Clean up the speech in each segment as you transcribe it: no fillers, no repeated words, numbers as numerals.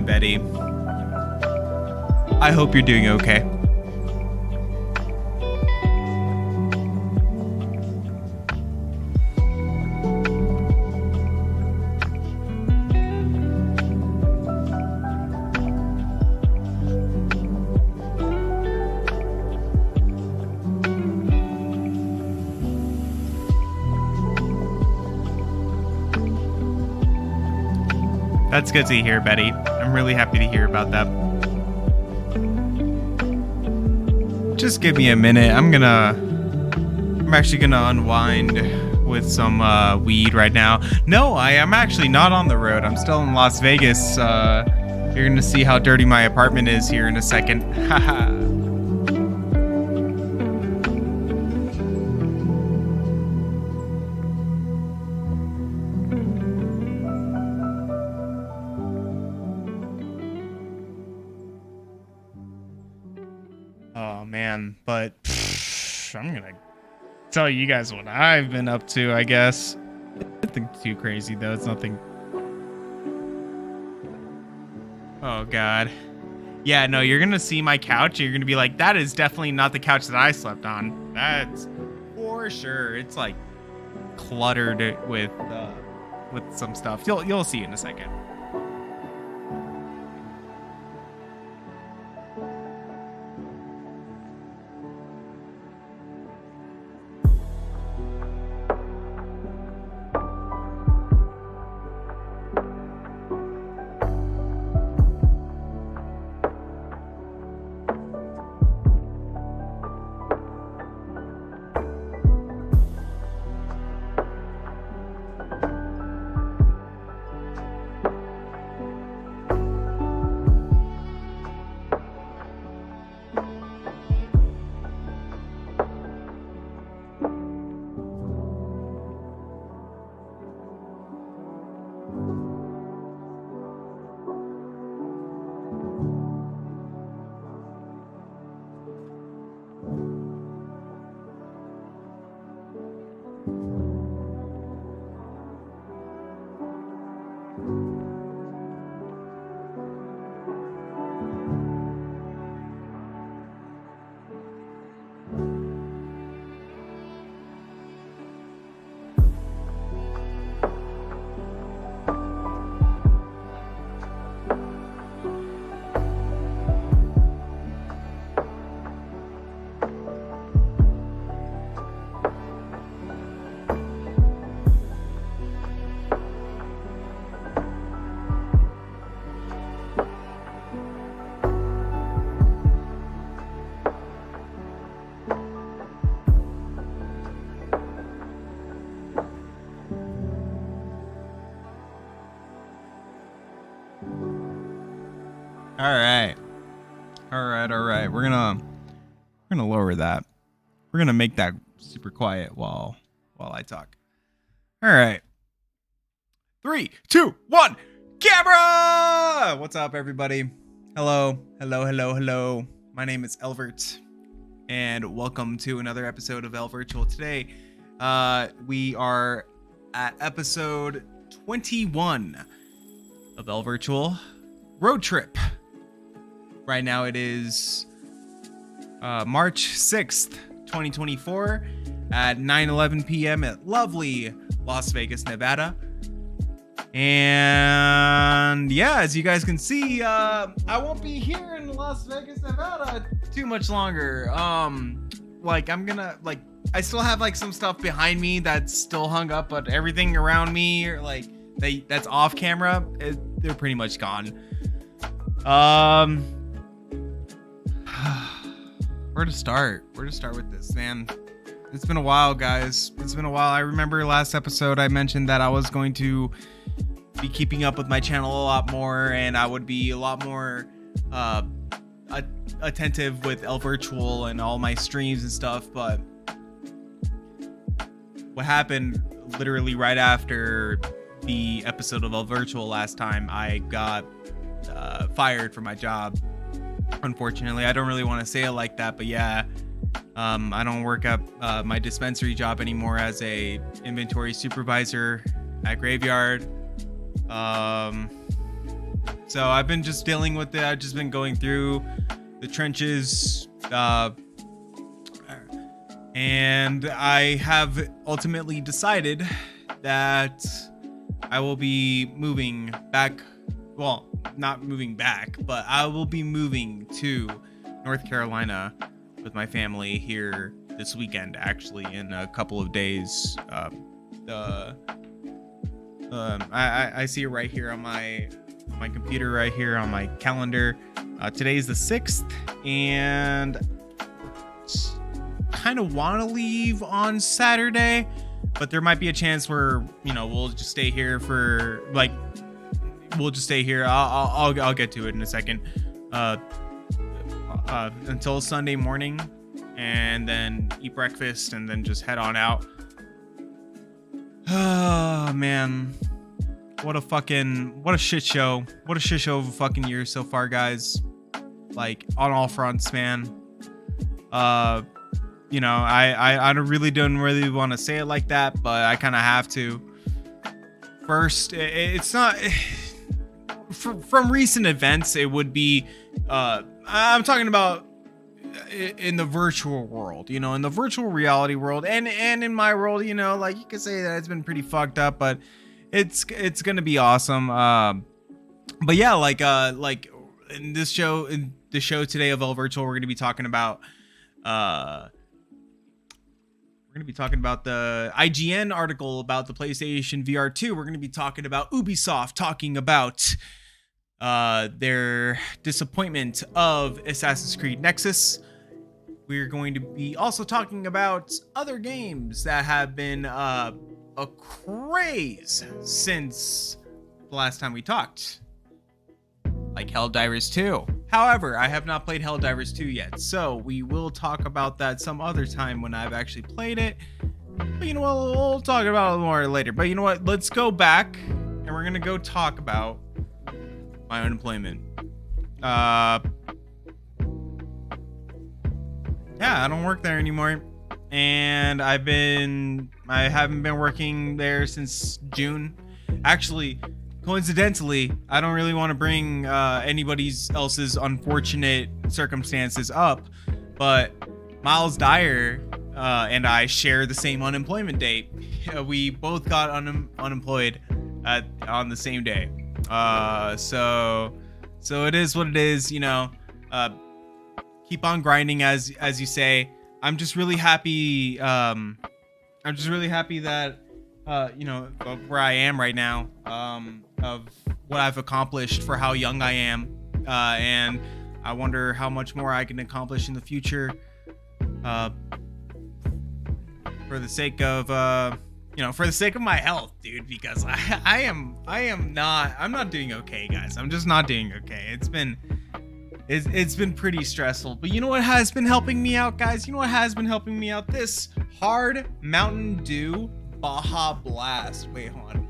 doing, Betty? I hope you're doing okay. That's good to hear, Betty. I'm really happy to hear about that. Just give me a minute. I'm actually gonna unwind with some weed right now. No, I am actually not on the road. I'm still in Las Vegas. You're gonna see how dirty my apartment is here in a second. Haha. Oh man, but I'm gonna tell you guys what I've been up to, I guess. Nothing too crazy though, it's nothing. Oh god. Yeah, no, you're gonna see my couch and you're gonna be like, that is definitely not the couch that I slept on. That's for sure. It's like cluttered with some stuff. You'll see in a second. All right. We're gonna lower that. We're gonna make that super quiet while I talk. All right. 3, 2, 1, camera! What's up, everybody? Hello. My name is Elvert, and welcome to another episode of Elvertual. Today, we are at episode 21 of Elvertual Road Trip. Right now it is March 6th, 2024 at 9:11 p.m. at lovely Las Vegas, Nevada. And yeah, as you guys can see, I won't be here in Las Vegas, Nevada too much longer. I still have some stuff behind me that's still hung up, but everything around me, that's off camera, they're pretty much gone. Where to start with this, man? It's been a while, guys. It's been a while. I remember last episode I mentioned that I was going to be keeping up with my channel a lot more, and I would be a lot more attentive with Elvertual and all my streams and stuff. But what happened literally right after the episode of Elvertual last time, I got fired from my job. Unfortunately, I don't really want to say it like that, but yeah, I don't work at my dispensary job anymore as a inventory supervisor at Graveyard. So I've been just dealing with it. I've just been going through the trenches, and I have ultimately decided that I will be moving back. Well, not moving back, but I will be moving to North Carolina with my family here this weekend, actually, in a couple of days. I see it right here on my computer, right here on my calendar. Today's the 6th, and kind of want to leave on Saturday, but there might be a chance where, you know, we'll just stay here for like, we'll just stay here. I'll get to it in a second. Until Sunday morning, and then eat breakfast, and then just head on out. Oh man, what a shit show. What a shit show of a fucking year so far, guys. Like, on all fronts, man. You know, I really don't really want to say it like that, but I kind of have to. First, it's not from recent events. It would be, I'm talking about in the virtual world, you know, in the virtual reality world, and in my world, you know, like, you could say that it's been pretty fucked up, but it's gonna be awesome. But yeah, like in the show today of Elvertual, we're gonna be talking about the IGN article about the PlayStation VR 2. We're going to be talking about Ubisoft talking about their disappointment of Assassin's Creed Nexus. We're going to be also talking about other games that have been a craze since the last time we talked, like Helldivers 2. However, I have not played Helldivers 2 yet, so we will talk about that some other time when I've actually played it. But you know what, we'll talk about it more later. But you know what, let's go back, and we're gonna go talk about my unemployment. Yeah, I don't work there anymore, and I haven't been working there since June. Actually, coincidentally, I don't really want to bring anybody else's unfortunate circumstances up, but Miles Dyer and I share the same unemployment date. We both got unemployed on the same day. So it is what it is, you know. Keep on grinding, as you say. I'm just really happy. I'm just really happy that you know, where I am right now, of what I've accomplished for how young I am, and I wonder how much more I can accomplish in the future, for the sake of you know, for the sake of my health, dude, because I'm not doing okay, guys. I'm just not doing okay. It's been pretty stressful, but you know what has been helping me out, guys? You know what has been helping me out? This hard Mountain Dew Baja Blast. Wait, hold on.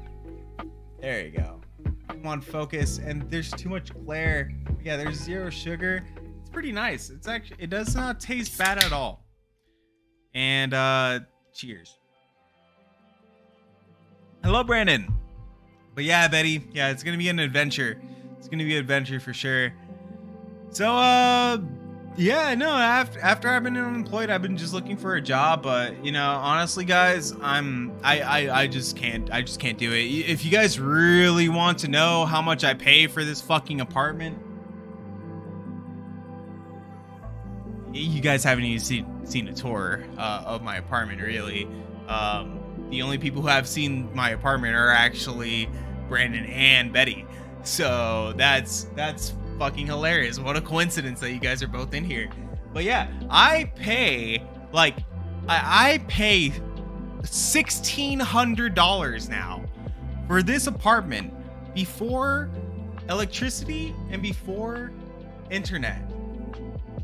There you go. Come on, focus. And there's too much glare. Yeah, there's 0 sugar. It's pretty nice. It does not taste bad at all. And cheers. Hello, Brandon. But yeah, Betty. Yeah, it's gonna be an adventure. It's gonna be an adventure for sure. So yeah, no, after I've been unemployed, I've been just looking for a job, but you know, honestly, guys, I just can't do it. If you guys really want to know how much I pay for this fucking apartment, you guys haven't even seen a tour of my apartment, really. The only people who have seen my apartment are actually Brandon and Betty. So that's fucking hilarious. What a coincidence that you guys are both in here. But yeah, I pay $1,600 now for this apartment before electricity and before internet.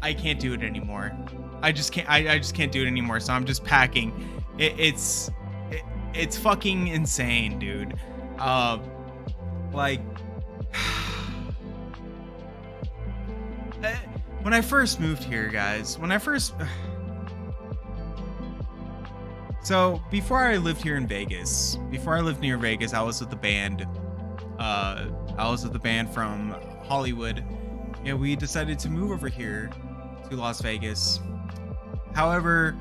I can't do it anymore. I just can't do it anymore. So I'm just packing. It's fucking insane, dude. Like, when I first moved here, guys, so before I lived here in Vegas, before I lived near Vegas, I was with the band, I was with the band from Hollywood, and we decided to move over here to Las Vegas. However,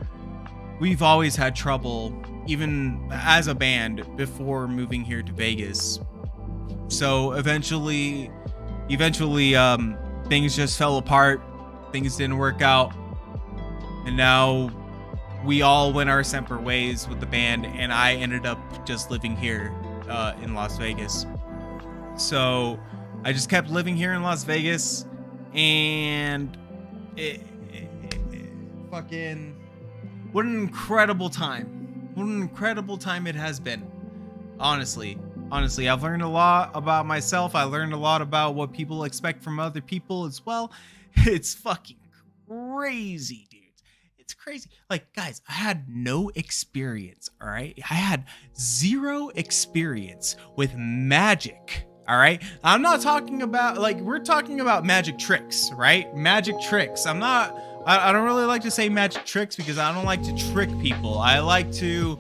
we've always had trouble, even as a band, before moving here to Vegas. So eventually, things just fell apart. Things didn't work out, and now we all went our separate ways with the band, and I ended up just living here in Las Vegas. So I just kept living here in Las Vegas, and it fucking, what an incredible time. What an incredible time it has been. Honestly, I've learned a lot about myself. I learned a lot about what people expect from other people as well. It's fucking crazy, dude. It's crazy. Like, guys, I had no experience, all right? I had zero experience with magic, all right? I'm not talking about, like, we're talking about magic tricks, right? Magic tricks. I don't really like to say magic tricks because I don't like to trick people. I like to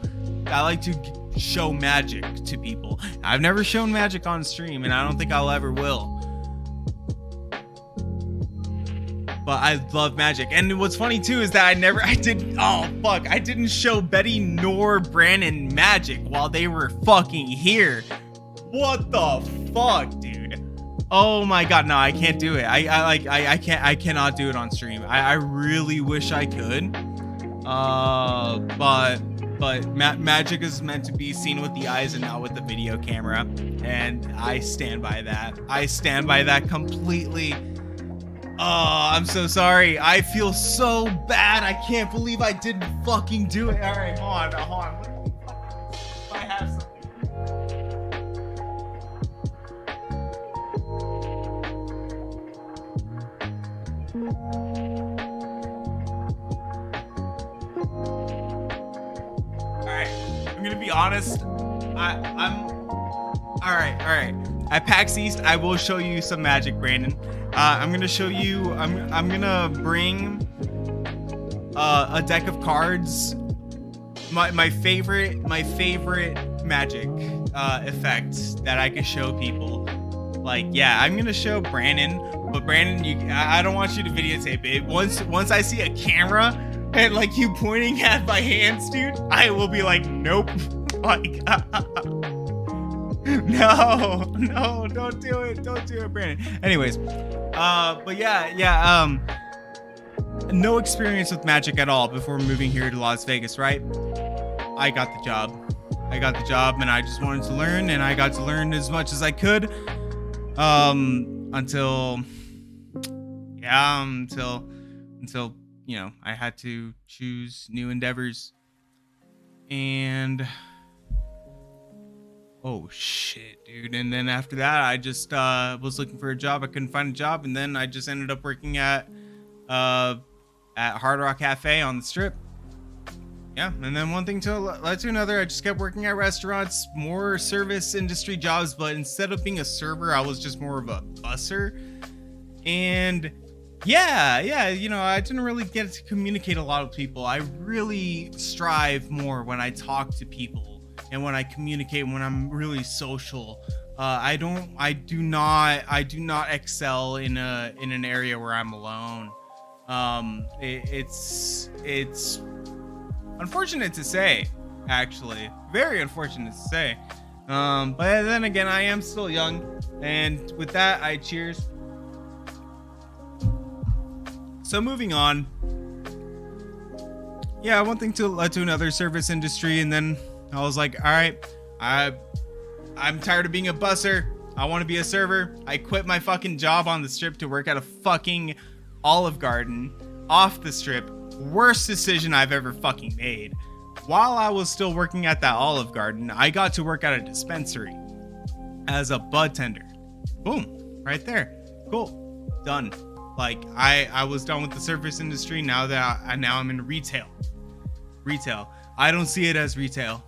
show magic to people. I've never shown magic on stream, and I don't think I'll ever will. But I love magic. And what's funny too is that I didn't show Betty nor Brandon magic while they were fucking here. What the fuck, dude? Oh my god, no, I can't do it. I cannot do it on stream. I really wish I could. But magic is meant to be seen with the eyes and not with the video camera. And I stand by that. I stand by that completely. Oh, I'm so sorry. I feel so bad. I can't believe I didn't fucking do it. All right, hold on. If I have something. All right, I'm gonna be honest. I'm. All right. At PAX East, I will show you some magic, Brandon. I'm gonna show you. I'm gonna bring a deck of cards. My favorite magic effect that I could show people. Like, yeah, I'm gonna show Brandon, but Brandon, I don't want you to videotape it. Once I see a camera and like you pointing at my hands, dude, I will be like, nope. Like. No, don't do it, Brandon. Anyways, but yeah, no experience with magic at all before moving here to Las Vegas, right? I got the job, and I just wanted to learn, and I got to learn as much as I could, until you know, I had to choose new endeavors, and oh shit, dude. And then after that, I just was looking for a job. I couldn't find a job, and then I just ended up working at Hard Rock Cafe on the Strip. Yeah, and then one thing led to another. I just kept working at restaurants, more service industry jobs, but instead of being a server, I was just more of a busser. And yeah, you know, I didn't really get to communicate a lot with people. I really strive more when I talk to people. And when I communicate, when I'm really social, I do not excel in an area where I'm alone. It's unfortunate to say, actually, very unfortunate to say. But then again, I am still young, and with that, I cheers. So moving on. Yeah, one thing led to another, service industry, and then I was like, all right, I'm tired of being a busser. I want to be a server. I quit my fucking job on the Strip to work at a fucking Olive Garden off the Strip. Worst decision I've ever fucking made. While I was still working at that Olive Garden, I got to work at a dispensary as a bud tender. Boom, right there. Cool, done. Like, I was done with the service industry. Now I'm in retail. I don't see it as retail.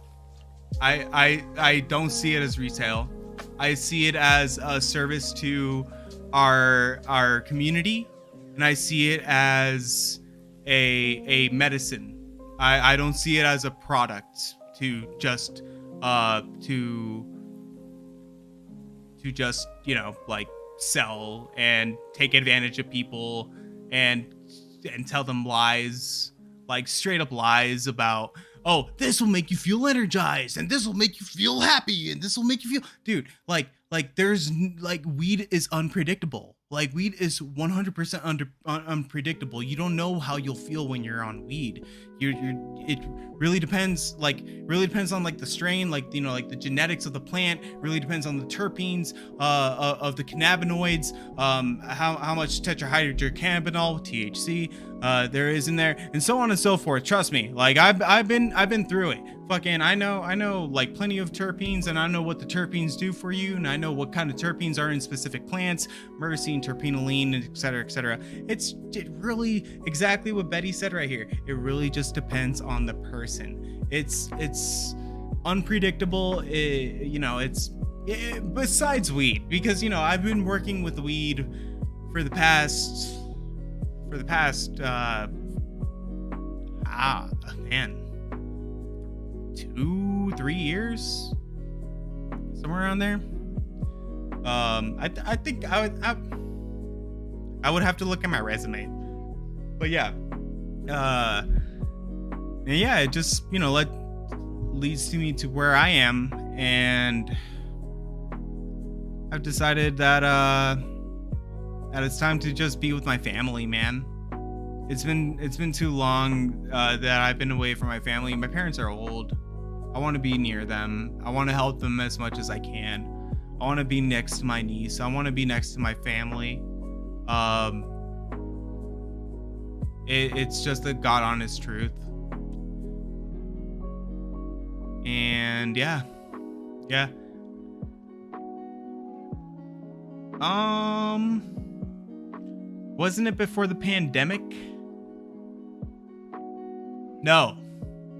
I don't see it as retail. I see it as a service to our community, and I see it as a medicine. I don't see it as a product to just to just, like sell and take advantage of people and tell them lies, like straight up lies about, oh, this will make you feel energized and this will make you feel happy and this will make you feel, dude, like there's like weed is unpredictable. Like weed is 100% unpredictable. You don't know how you'll feel when you're on weed. It really depends. Like really depends on like the strain, like like the genetics of the plant. Really depends on the terpenes, of the cannabinoids, how much tetrahydrocannabinol (THC) there is in there, and so on and so forth. Trust me. Like I've been through it. Fucking I know like plenty of terpenes, and I know what the terpenes do for you, and I know what kind of terpenes are in specific plants, myrcene, terpenoline, etc. It's really exactly what Betty said right here. It really just depends on the person. It's unpredictable. Besides weed, because I've been working with weed for the past 2-3 years, somewhere around there. I think I would have to look at my resume, but yeah, it just leads to me to where I am, and I've decided that it's time to just be with my family, man. It's been too long that I've been away from my family. My parents are old. I want to be near them. I want to help them as much as I can. I want to be next to my niece. I want to be next to my family. It's just the God honest truth. And yeah. Wasn't it before the pandemic? No.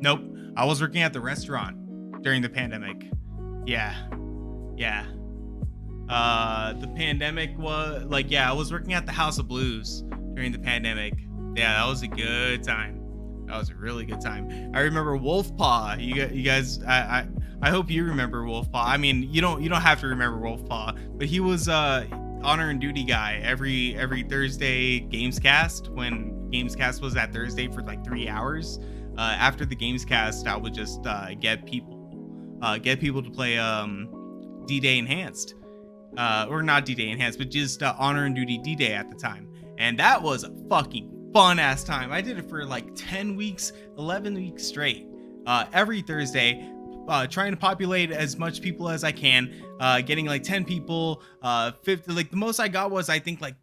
Nope. I was working at the restaurant during the pandemic. Yeah. The pandemic was I was working at the House of Blues during the pandemic. Yeah, that was a good time. That was a really good time. I remember Wolfpaw. You guys, I hope you remember Wolfpaw. I mean, you don't have to remember Wolfpaw, but he was honor and duty guy every Thursday Gamescast, when Gamescast was at Thursday for like 3 hours. After the Gamescast, I would just get people to play D-Day Enhanced, or not D-Day Enhanced, but just Honor and Duty D-Day at the time, and that was a fucking fun ass time. I did it for like 10 weeks, 11 weeks straight, every Thursday, trying to populate as much people as I can, getting like 10 people, 50. Like the most I got was I think like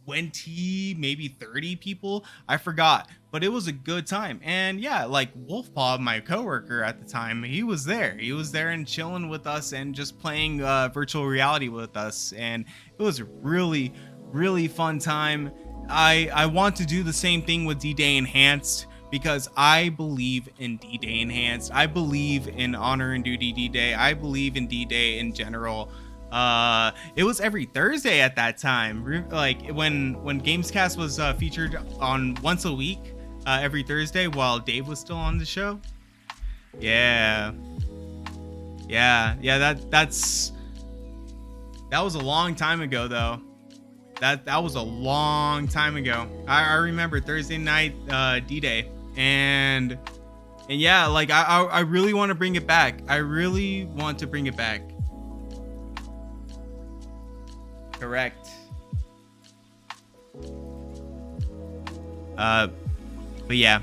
20, maybe 30 people. I forgot, but it was a good time. And yeah, like Wolfpaw, my coworker at the time, he was there and chilling with us and just playing virtual reality with us, and it was a really, really fun time. I want to do the same thing with D-Day Enhanced, because I believe in D-Day Enhanced. I believe in Honor and Duty D-Day. I believe in D-Day in general. It was every Thursday at that time. Like when Gamescast was featured on once a week, every Thursday, while Dave was still on the show. Yeah. That was a long time ago, though. That was a long time ago. I remember Thursday night D-Day, and yeah, like I really want to bring it back. I really want to bring it back. Correct. But yeah.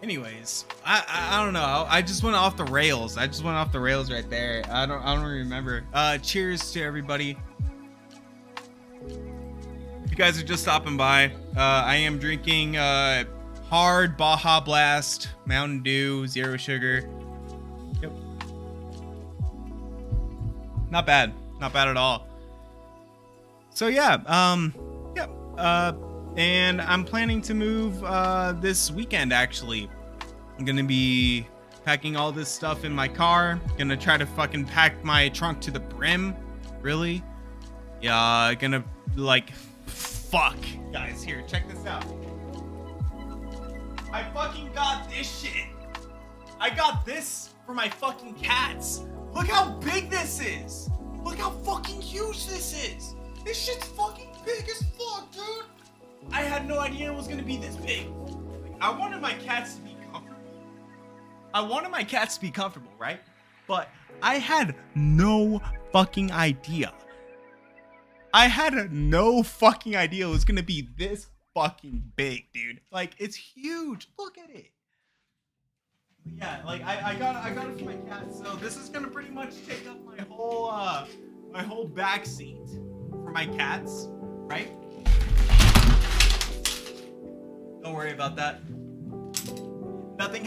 Anyways, I don't know. I just went off the rails. right there. I don't remember. Cheers to everybody. If you guys are just stopping by, I am drinking hard Baja Blast Mountain Dew, 0 sugar. Yep. Not bad at all. So yeah, and I'm planning to move this weekend. Actually, I'm gonna be packing all this stuff in my car. Gonna try to fucking pack my trunk to the brim. Really? Yeah, gonna fuck, guys. Here, check this out. I fucking got this shit. I got this for my fucking cats. Look how big this is. Look how fucking huge this is. This shit's fucking big as fuck, dude. I had no idea it was gonna be this big. I wanted my cats to be comfortable. Right? But I had no fucking idea. It was gonna be this fucking big, dude. Like, it's huge. Look at it. Yeah, like I got it for my cat, so this is gonna pretty much take up my whole back seat for my cats, right? Don't worry about that. Nothing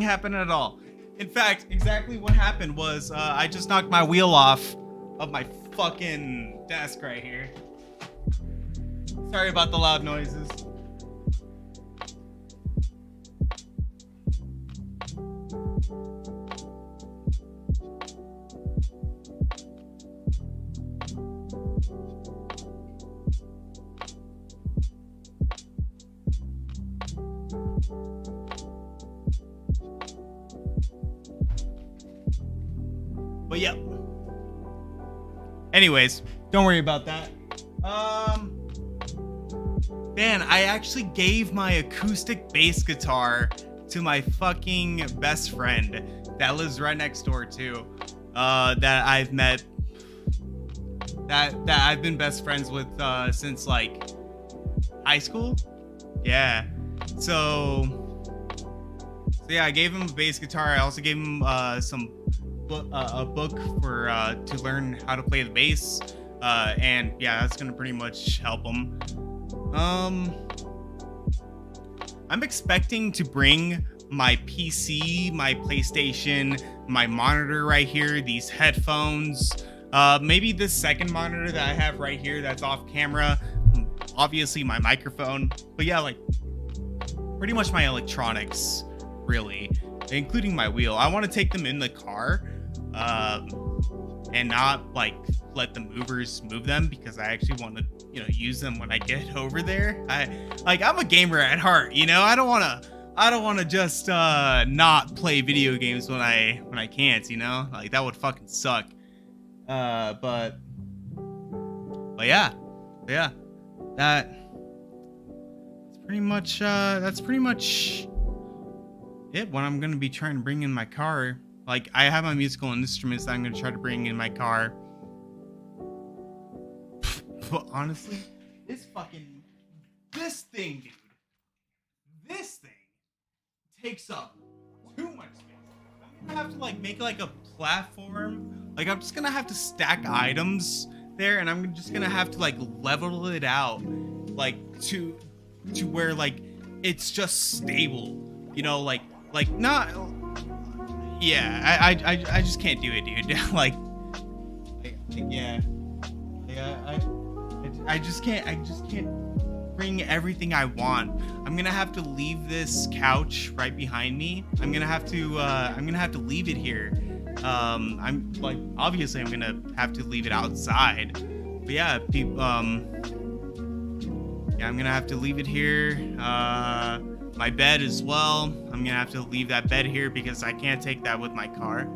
happened at all. In fact, exactly what happened was I just knocked my wheel off of my fucking desk right here. Sorry about the loud noises. But yeah. Anyways, don't worry about that. Man, I actually gave my acoustic bass guitar to my fucking best friend that lives right next door too. That I've met. That I've been best friends with since like high school. Yeah. So yeah, I gave him a bass guitar. I also gave him a book for to learn how to play the bass, and yeah, that's gonna pretty much help him. I'm expecting to bring my PC, my PlayStation, my monitor right here, these headphones, maybe this second monitor that I have right here that's off camera, obviously my microphone, but yeah, like pretty much my electronics, really, including my wheel. I want to take them in the car, and not like let the movers move them, because I actually want to, use them when I get over there. I'm a gamer at heart, I don't want to just not play video games when I can't, like that would fucking suck. But yeah, that's pretty much it. What I'm gonna be trying to bring in my car. Like, I have my musical instruments that I'm gonna try to bring in my car. But honestly, this thing, dude, this thing takes up too much space. I'm gonna have to like make like a platform. Like, I'm just gonna have to stack items there, and I'm just gonna have to like level it out, like to where like it's just stable, like not. Yeah, I just can't do it, dude. I just can't bring everything I want. I'm gonna have to leave this couch right behind me. I'm gonna have to leave it here. Obviously I'm gonna have to leave it outside. But yeah, I'm gonna have to leave it here. My bed as well. I'm gonna have to leave that bed here because I can't take that with my car.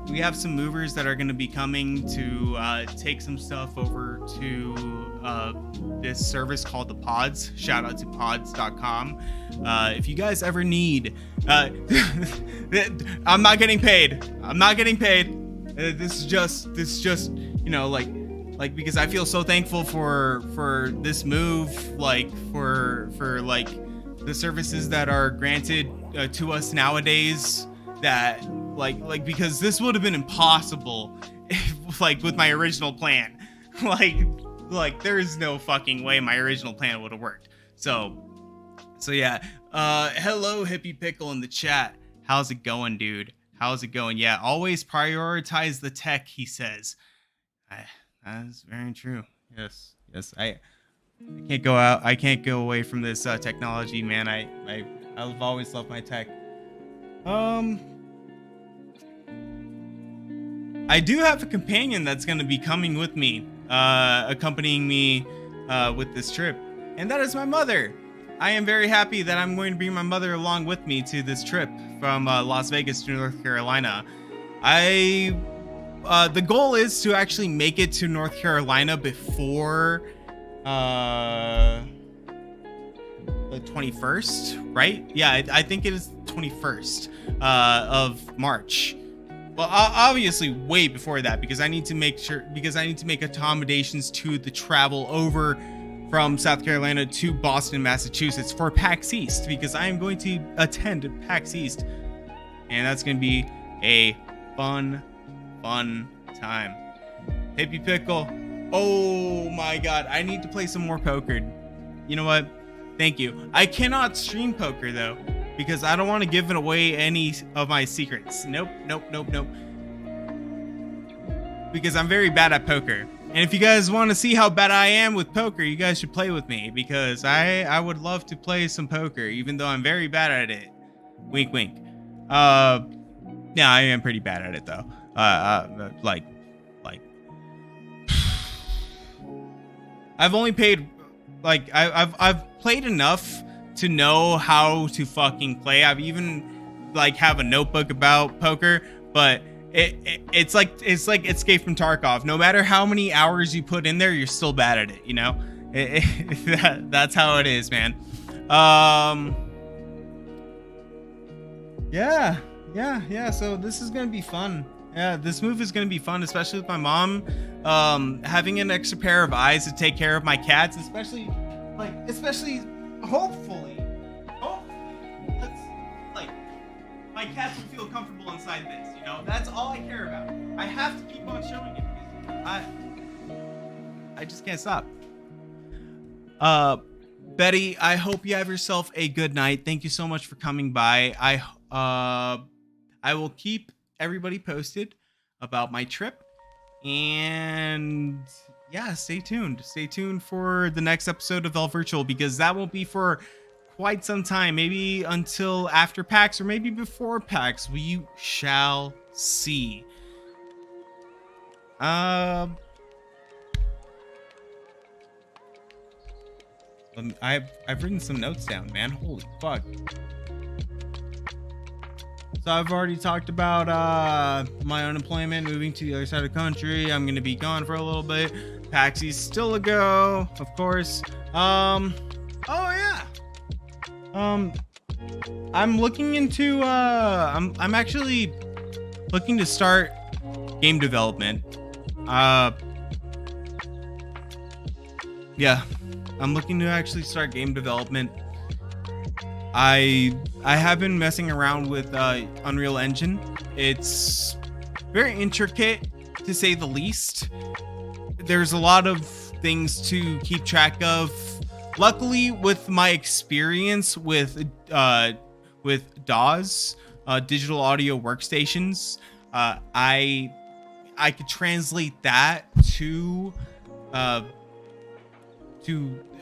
We have some movers that are gonna be coming to take some stuff over to this service called the Pods. Shout out to pods.com. If you guys ever need, I'm not getting paid. This is just because I feel so thankful for this move, for the services that are granted to us nowadays, that because this would have been impossible if, with my original plan. There is no fucking way my original plan would have worked. So yeah. Hello, Hippie Pickle in the chat. How's it going, dude? How's it going? Yeah, always prioritize the tech, he says. That's very true. Yes. I can't go out. I can't go away from this technology, man. I've always loved my tech. I do have a companion that's going to be coming with me, accompanying me with this trip, and that is my mother. I am very happy that I'm going to bring my mother along with me to this trip from Las Vegas to North Carolina. The goal is to actually make it to North Carolina before the 21st, right? Yeah, I think it is 21st of March. Well, obviously way before that, because I need to make accommodations to the travel over from South Carolina to Boston, Massachusetts for PAX East, because I am going to attend PAX East, and that's going to be a fun time. Hippie Pickle. Oh my god, I need to play some more poker. You know what? Thank you. I cannot stream poker though, because I don't want to give it away any of my secrets. Nope. Because I'm very bad at poker. And if you guys want to see how bad I am with poker, you guys should play with me, because I would love to play some poker, even though I'm very bad at it. Wink, wink. Yeah, I am pretty bad at it though. Like, I've only paid, like, I've played enough to know how to fucking play. I've even like have a notebook about poker, but it's like Escape from Tarkov. No matter how many hours you put in there, you're still bad at it. You know, that's how it is, man. Yeah. So this is gonna be fun. Yeah, this move is gonna be fun, especially with my mom having an extra pair of eyes to take care of my cats, especially hopefully, that's like my cats will feel comfortable inside this. You know, that's all I care about. I have to keep on showing it because I just can't stop. Betty, I hope you have yourself a good night. Thank you so much for coming by. I will keep everybody posted about my trip, and yeah, stay tuned for the next episode of Elvertual, because that won't be for quite some time, maybe until after PAX or maybe before PAX. We shall see. I've written some notes down, man. Holy fuck. So I've already talked about my unemployment, moving to the other side of the country. I'm gonna be gone for a little bit. PAX East still a go, of course. Oh yeah. I'm looking into I'm actually looking to start game development. Yeah, I'm looking to actually start game development. I have been messing around with Unreal Engine. It's very intricate, to say the least. There's a lot of things to keep track of. Luckily, with my experience with DAWs, digital audio workstations, I could translate that to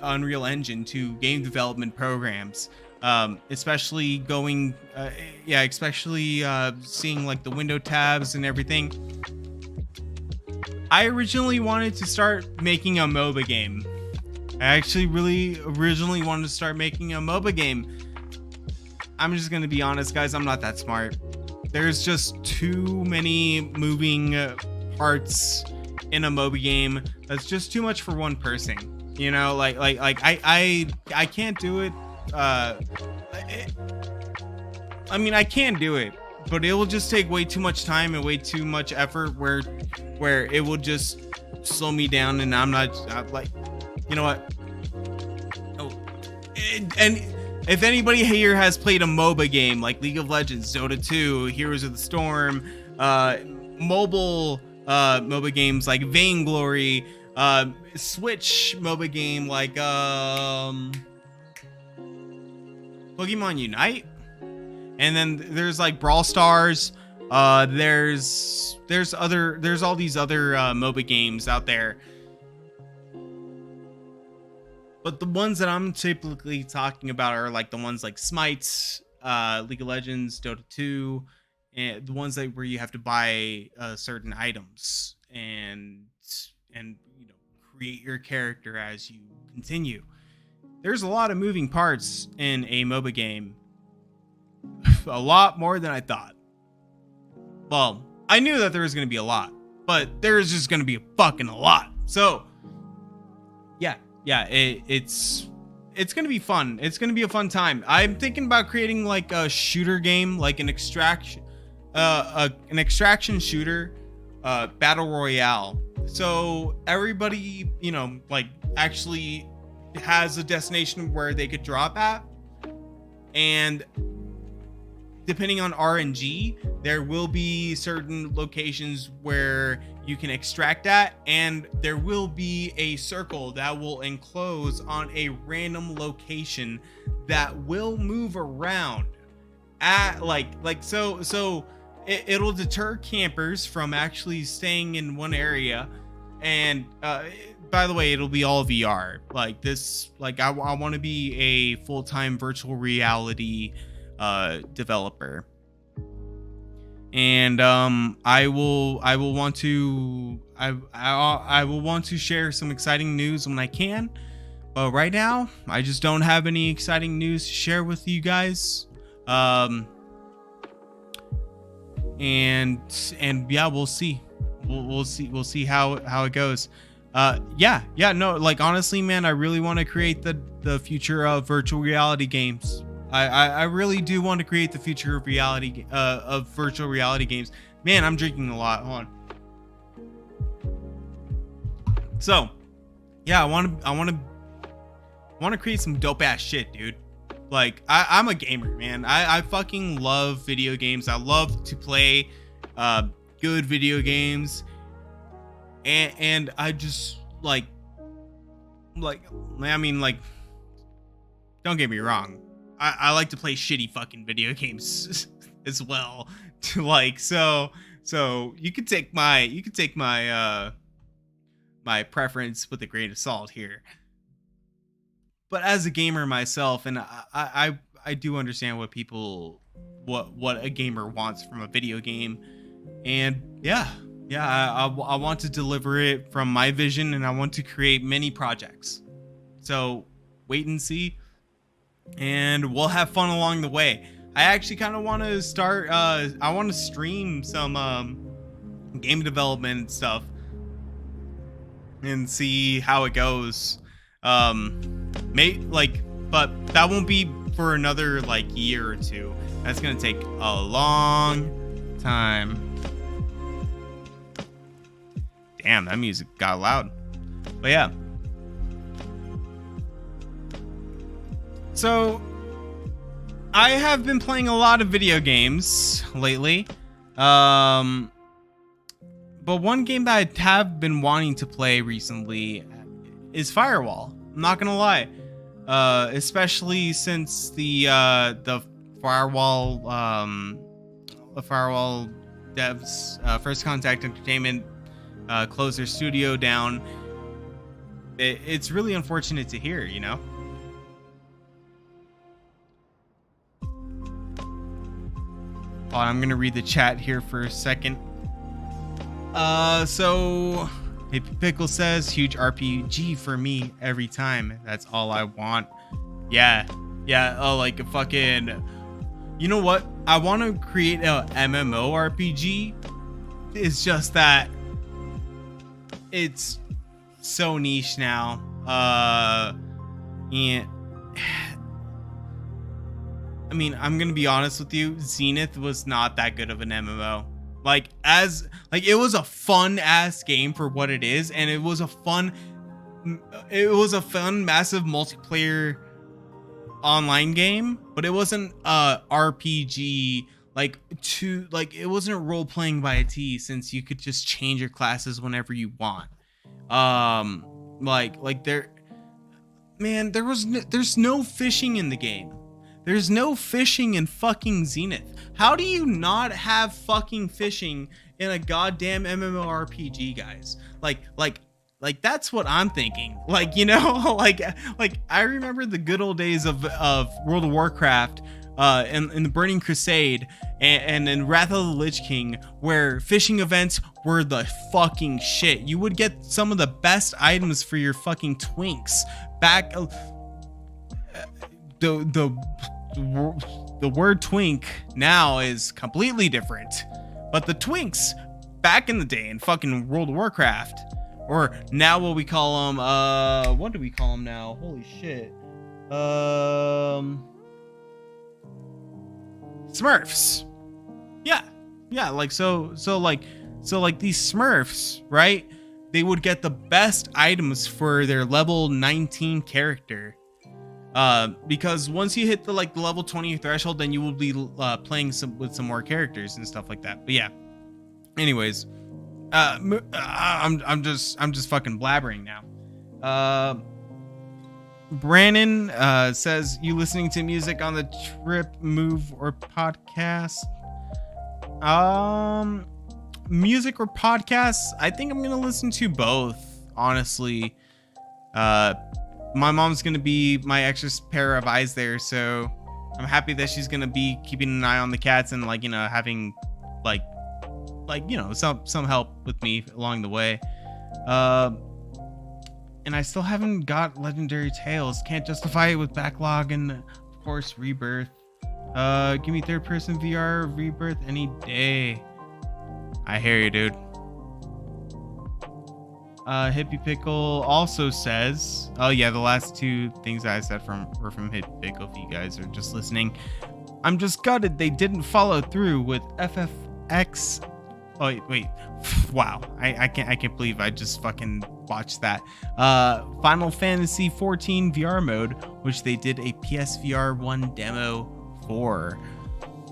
Unreal Engine, to game development programs. Especially going, seeing like the window tabs and everything. I originally wanted to start making a MOBA game. I actually really originally wanted to start making a MOBA game. I'm just gonna be honest, guys, I'm not that smart. There's just too many moving parts in a MOBA game. That's just too much for one person. You know, I can't do it. I mean, I can do it, but it will just take way too much time and way too much effort where it will just slow me down, and I'm like, you know what? Oh, and if anybody here has played a MOBA game like League of Legends, Dota 2, Heroes of the Storm, mobile MOBA games like Vainglory, Switch MOBA game like Pokemon Unite, and then there's like Brawl Stars. There's all these other MOBA games out there, but the ones that I'm typically talking about are like the ones like Smite, League of Legends, Dota 2, and the ones that where you have to buy certain items and you know, create your character as you continue. There's a lot of moving parts in a MOBA game. a lot more than I thought. Well, I knew that there was going to be a lot, but there's just going to be a fucking a lot. So yeah, it's going to be fun. It's going to be a fun time. I'm thinking about creating like a shooter game, like an extraction shooter, battle royale. So everybody, you know, like actually has a destination where they could drop at, and depending on RNG, there will be certain locations where you can extract at, and there will be a circle that will enclose on a random location that will move around at so it'll deter campers from actually staying in one area. And by the way, it'll be all VR. Like this, like I want to be a full-time virtual reality developer, and I will want to share some exciting news when I can. But right now, I just don't have any exciting news to share with you guys. And yeah, we'll see. We'll see how it goes. No, like honestly, man, I really want to create the future of virtual reality games. I really do want to create the future of reality of virtual reality games. Man, I'm drinking a lot. Hold on. So, yeah, I want to create some dope ass shit, dude. Like I'm a gamer, man. I fucking love video games. I love to play good video games, and I just like I mean, like, don't get me wrong, I like to play shitty fucking video games as well. Like so you could take my my preference with a grain of salt here. But as a gamer myself, and I do understand what a gamer wants from a video game, and I want to deliver it from my vision, and I want to create many projects. So wait and see, and we'll have fun along the way. I actually kind of want to start. I want to stream some game development stuff and see how it goes. But that won't be for another like year or two. That's gonna take a long time. Damn, that music got loud. But yeah. So I have been playing a lot of video games lately. But one game that I have been wanting to play recently is Firewall. I'm not gonna lie, especially since the Firewall devs, First Contact Entertainment, closed their studio down. It's really unfortunate to hear, you know. I'm gonna read the chat here for a second. So Hippie Pickle says, huge RPG for me every time. That's all I want. Yeah. Oh, like a fucking, you know what? I want to create a MMO RPG. It's just that it's so niche now. And I mean, I'm gonna be honest with you. Zenith was not that good of an MMO. It was a fun ass game for what it is, and it was a fun massive multiplayer online game, but it wasn't RPG it wasn't role playing by a T, since you could just change your classes whenever you want. There's no fishing in the game. There's no fishing in fucking Zenith. How do you not have fucking fishing in a goddamn MMORPG, guys? Like that's what I'm thinking. Like, you know, like I remember the good old days of World of Warcraft, in the Burning Crusade and in Wrath of the Lich King, where fishing events were the fucking shit. You would get some of the best items for your fucking twinks back. The the word twink now is completely different. But the twinks back in the day in fucking World of Warcraft, or now what we call them, what do we call them now? Holy shit. Smurfs. Yeah, like so like these Smurfs, right? They would get the best items for their level 19 character. Because once you hit the level 20 threshold, then you will be playing with some more characters and stuff like that. But yeah. Anyways, I'm just fucking blabbering now. Brandon says, you listening to music on the trip, move, or podcast? Music or podcasts? I think I'm gonna listen to both, honestly. My mom's gonna be my extra pair of eyes there, so I'm happy that she's gonna be keeping an eye on the cats and having some help with me along the way. And I still haven't got Legendary Tales. Can't justify it with backlog and of course Rebirth. Give me third person VR Rebirth any day. I hear you, dude. Hippie Pickle also says, oh yeah, the last two things I said were from Hippie Pickle. If you guys are just listening, I'm just gutted they didn't follow through with FFX. Oh wait, wow, I can't believe I just fucking watched that. Final Fantasy 14 VR mode, which they did a PSVR 1 demo for.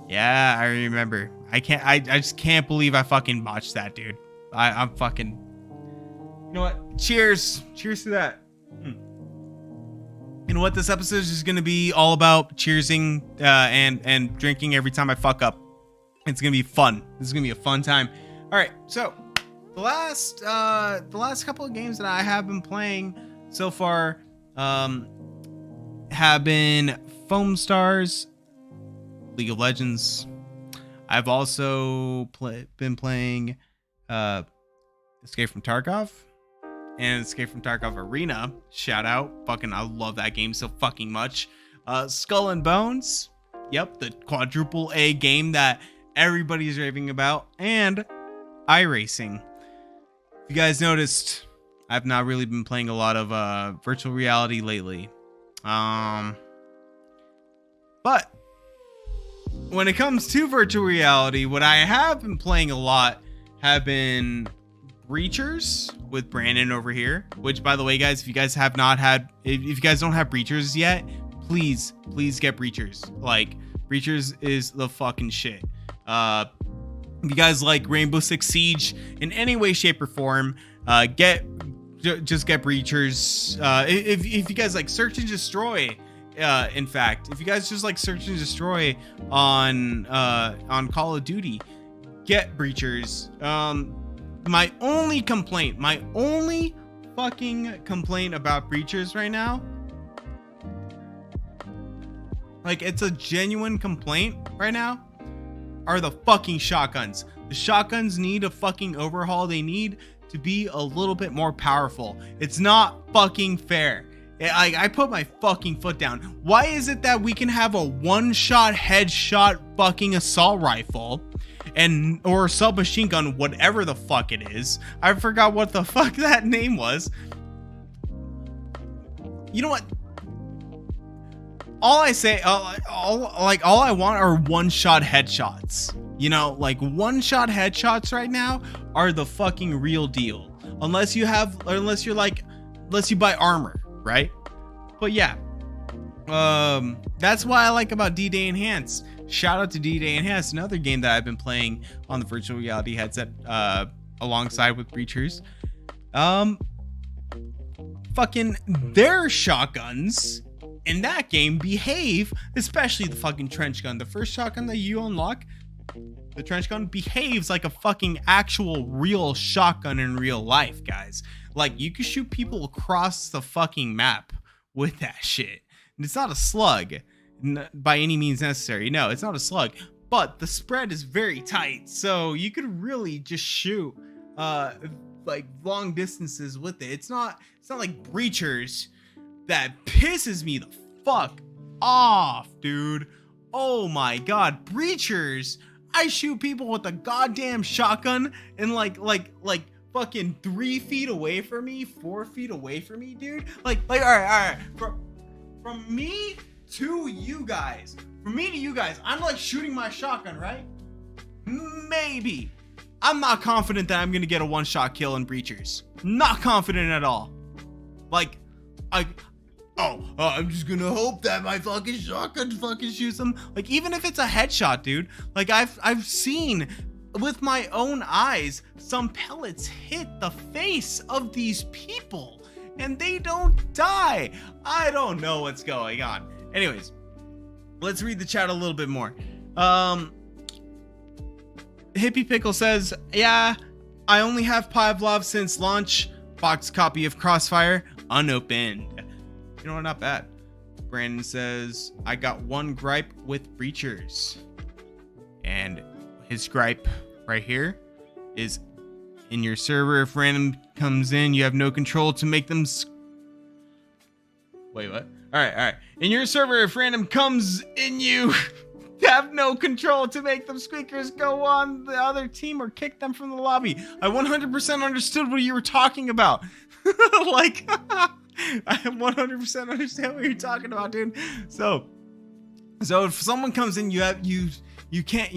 Yeah, I remember. I just can't believe I fucking botched that, dude. I'm fucking, you know what? Cheers to that. You know what? This episode is just gonna be all about cheersing and drinking every time I fuck up. It's gonna be fun. This is gonna be a fun time. All right, so the last couple of games that I have been playing so far have been Foam Stars, League of Legends. I've also been playing Escape from Tarkov and Escape from Tarkov Arena. Shout out. Fucking, I love that game so fucking much. Skull and Bones. Yep, the quadruple A game that everybody's raving about. And iRacing. If you guys noticed, I've not really been playing a lot of virtual reality lately. But when it comes to virtual reality, what I have been playing a lot have been Breachers with Brandon over here. Which, by the way, guys, if you guys have not had, if you guys don't have Breachers yet, please get Breachers. Like, Breachers is the fucking shit. If you guys like Rainbow Six Siege in any way, shape, or form, just get Breachers. If you guys like Search and Destroy, in fact, if you guys just like Search and Destroy on Call of Duty, get Breachers. My only fucking complaint about Breachers right now, like, it's a genuine complaint right now, are the fucking shotguns. The shotguns need a fucking overhaul. They need to be a little bit more powerful. It's not fucking fair. I put my fucking foot down. Why is it that we can have a one-shot headshot fucking assault rifle or submachine gun, whatever the fuck it is? I forgot what the fuck that name was. You know what? All I say, all I want are one-shot headshots. You know, like, one-shot headshots right now are the fucking real deal. Unless you buy armor, right? But yeah, that's what I like about D-Day Enhanced. Shout out to D-Day Enhanced, another game that I've been playing on the virtual reality headset alongside with Breachers. Fucking their shotguns in that game behave, especially the fucking trench gun. The first shotgun that you unlock, the trench gun, behaves like a fucking actual real shotgun in real life, guys. Like, you can shoot people across the fucking map with that shit. And it's not a slug by any means necessary. No, it's not a slug, but the spread is very tight, so you could really just shoot like long distances with it. It's not like Breachers that pisses me the fuck off, dude. Oh my god, breachers! I shoot people with a goddamn shotgun and like fucking 3 feet away from me, 4 feet away from me, dude. Like, all right. From me to you guys, I'm like shooting my shotgun, right? Maybe. I'm not confident that I'm gonna get a 1-shot kill in breachers. Not confident at all. Like, I'm just gonna hope that my fucking shotgun fucking shoots them. Like, even if it's a headshot, dude. Like, I've seen with my own eyes some pellets hit the face of these people and they don't die. I don't know what's going on. Anyways, let's read the chat a little bit more. Hippie Pickle says, yeah, I only have Pavlov since launch. Box copy of Crossfire, unopened. You know what, not bad. Brandon says, I got one gripe with breachers. And his gripe right here is, in your server, if random comes in, you have no control to make them... Wait, what? Alright. In your server, if random comes in, you have no control to make them squeakers go on the other team or kick them from the lobby. I 100% understood what you were talking about. Like... I 100% understand what you're talking about, dude. So if someone comes in, you can't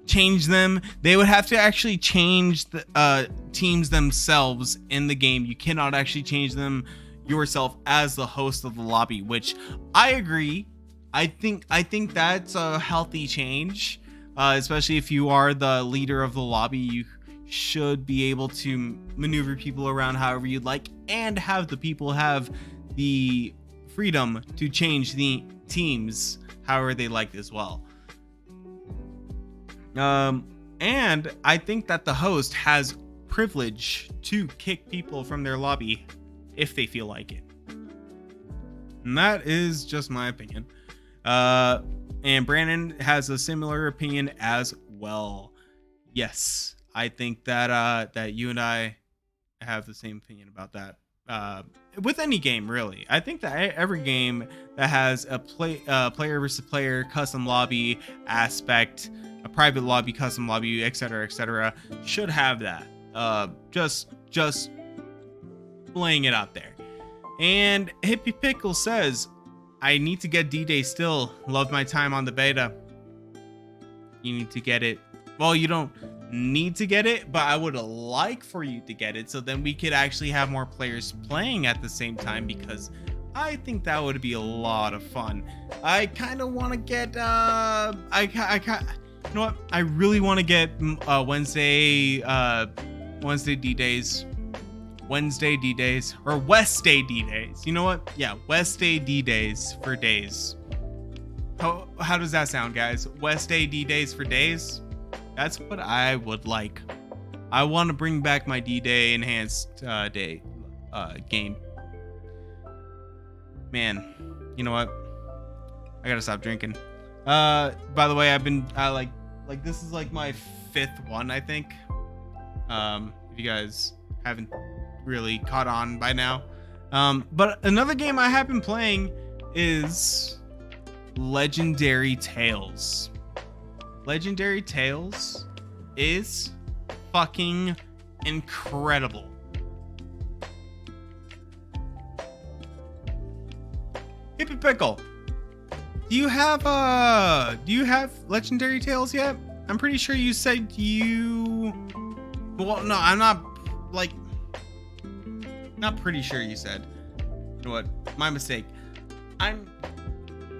change them. They would have to actually change the teams themselves in the game. You cannot actually change them yourself as the host of the lobby, which I agree. I think that's a healthy change, especially if you are the leader of the lobby. You should be able to maneuver people around however you'd like and have the people have the freedom to change the teams however they like as well. And I think that the host has privilege to kick people from their lobby if they feel like it. And that is just my opinion. And Brandon has a similar opinion as well. Yes, I think that that you and I have the same opinion about that. With any game, really. I think that every game that has a player versus player custom lobby aspect, a private lobby, custom lobby, etc., should have that. Just laying it out there. And Hippie Pickle says, I need to get D-Day still. Love my time on the beta. You need to get it. Well, you don't need to get it, but I would like for you to get it so then we could actually have more players playing at the same time, because I think that would be a lot of fun. I kind of want to get you know what, I really want to get Wednesday D-Days or West Day D-Days. You know what? Yeah, West Day D-Days for days. How does that sound, guys? West Day D-Days for days? That's what I would like. I want to bring back my D-Day enhanced day game. Man, you know what? I gotta stop drinking. By the way, I've been like this is like my 5th one, I think. If you guys haven't really caught on by now. But another game I have been playing is Legendary Tales. Legendary Tales is fucking incredible. Hippie Pickle, do you have Legendary Tales yet? I'm pretty sure you said you... Well, no, I'm not, like, not pretty sure you said. You know what? My mistake.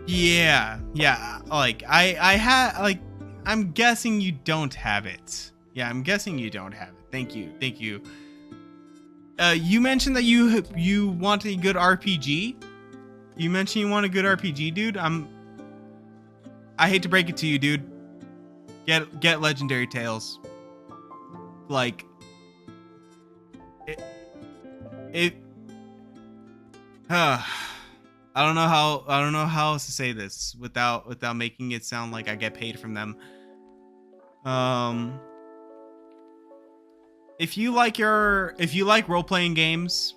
Yeah, like, I had, like, I'm guessing you don't have it. Yeah, I'm guessing you don't have it. Thank you. You mentioned that you want a good RPG. You mentioned you want a good RPG, dude. I hate to break it to you, dude. Get Legendary Tales. Like, I don't know how else to say this without making it sound like I get paid from them. If you like role-playing games,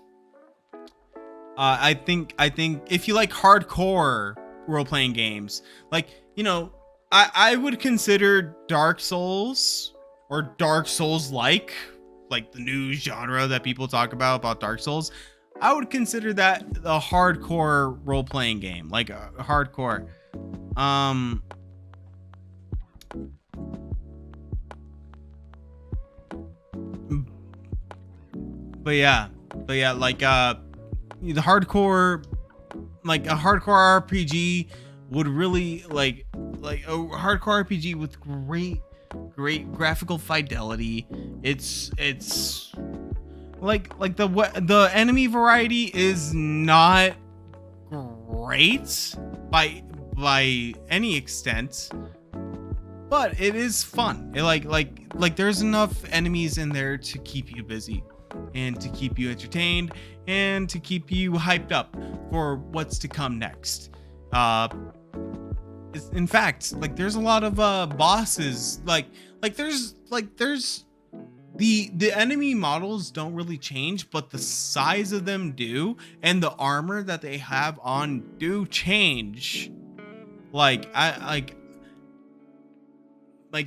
I think if you like hardcore role-playing games. Like, you know, I would consider Dark Souls or Dark Souls like the new genre that people talk about Dark Souls. I would consider that a hardcore role-playing game, like a hardcore. But yeah, like the hardcore, like a hardcore RPG would really like a hardcore RPG with great graphical fidelity. It's like the enemy variety is not great by any extent, but it is fun. It like there's enough enemies in there to keep you busy and to keep you entertained and to keep you hyped up for what's to come next. In fact, like there's a lot of bosses, like there's the enemy models don't really change, but the size of them do, and the armor that they have on do change. Like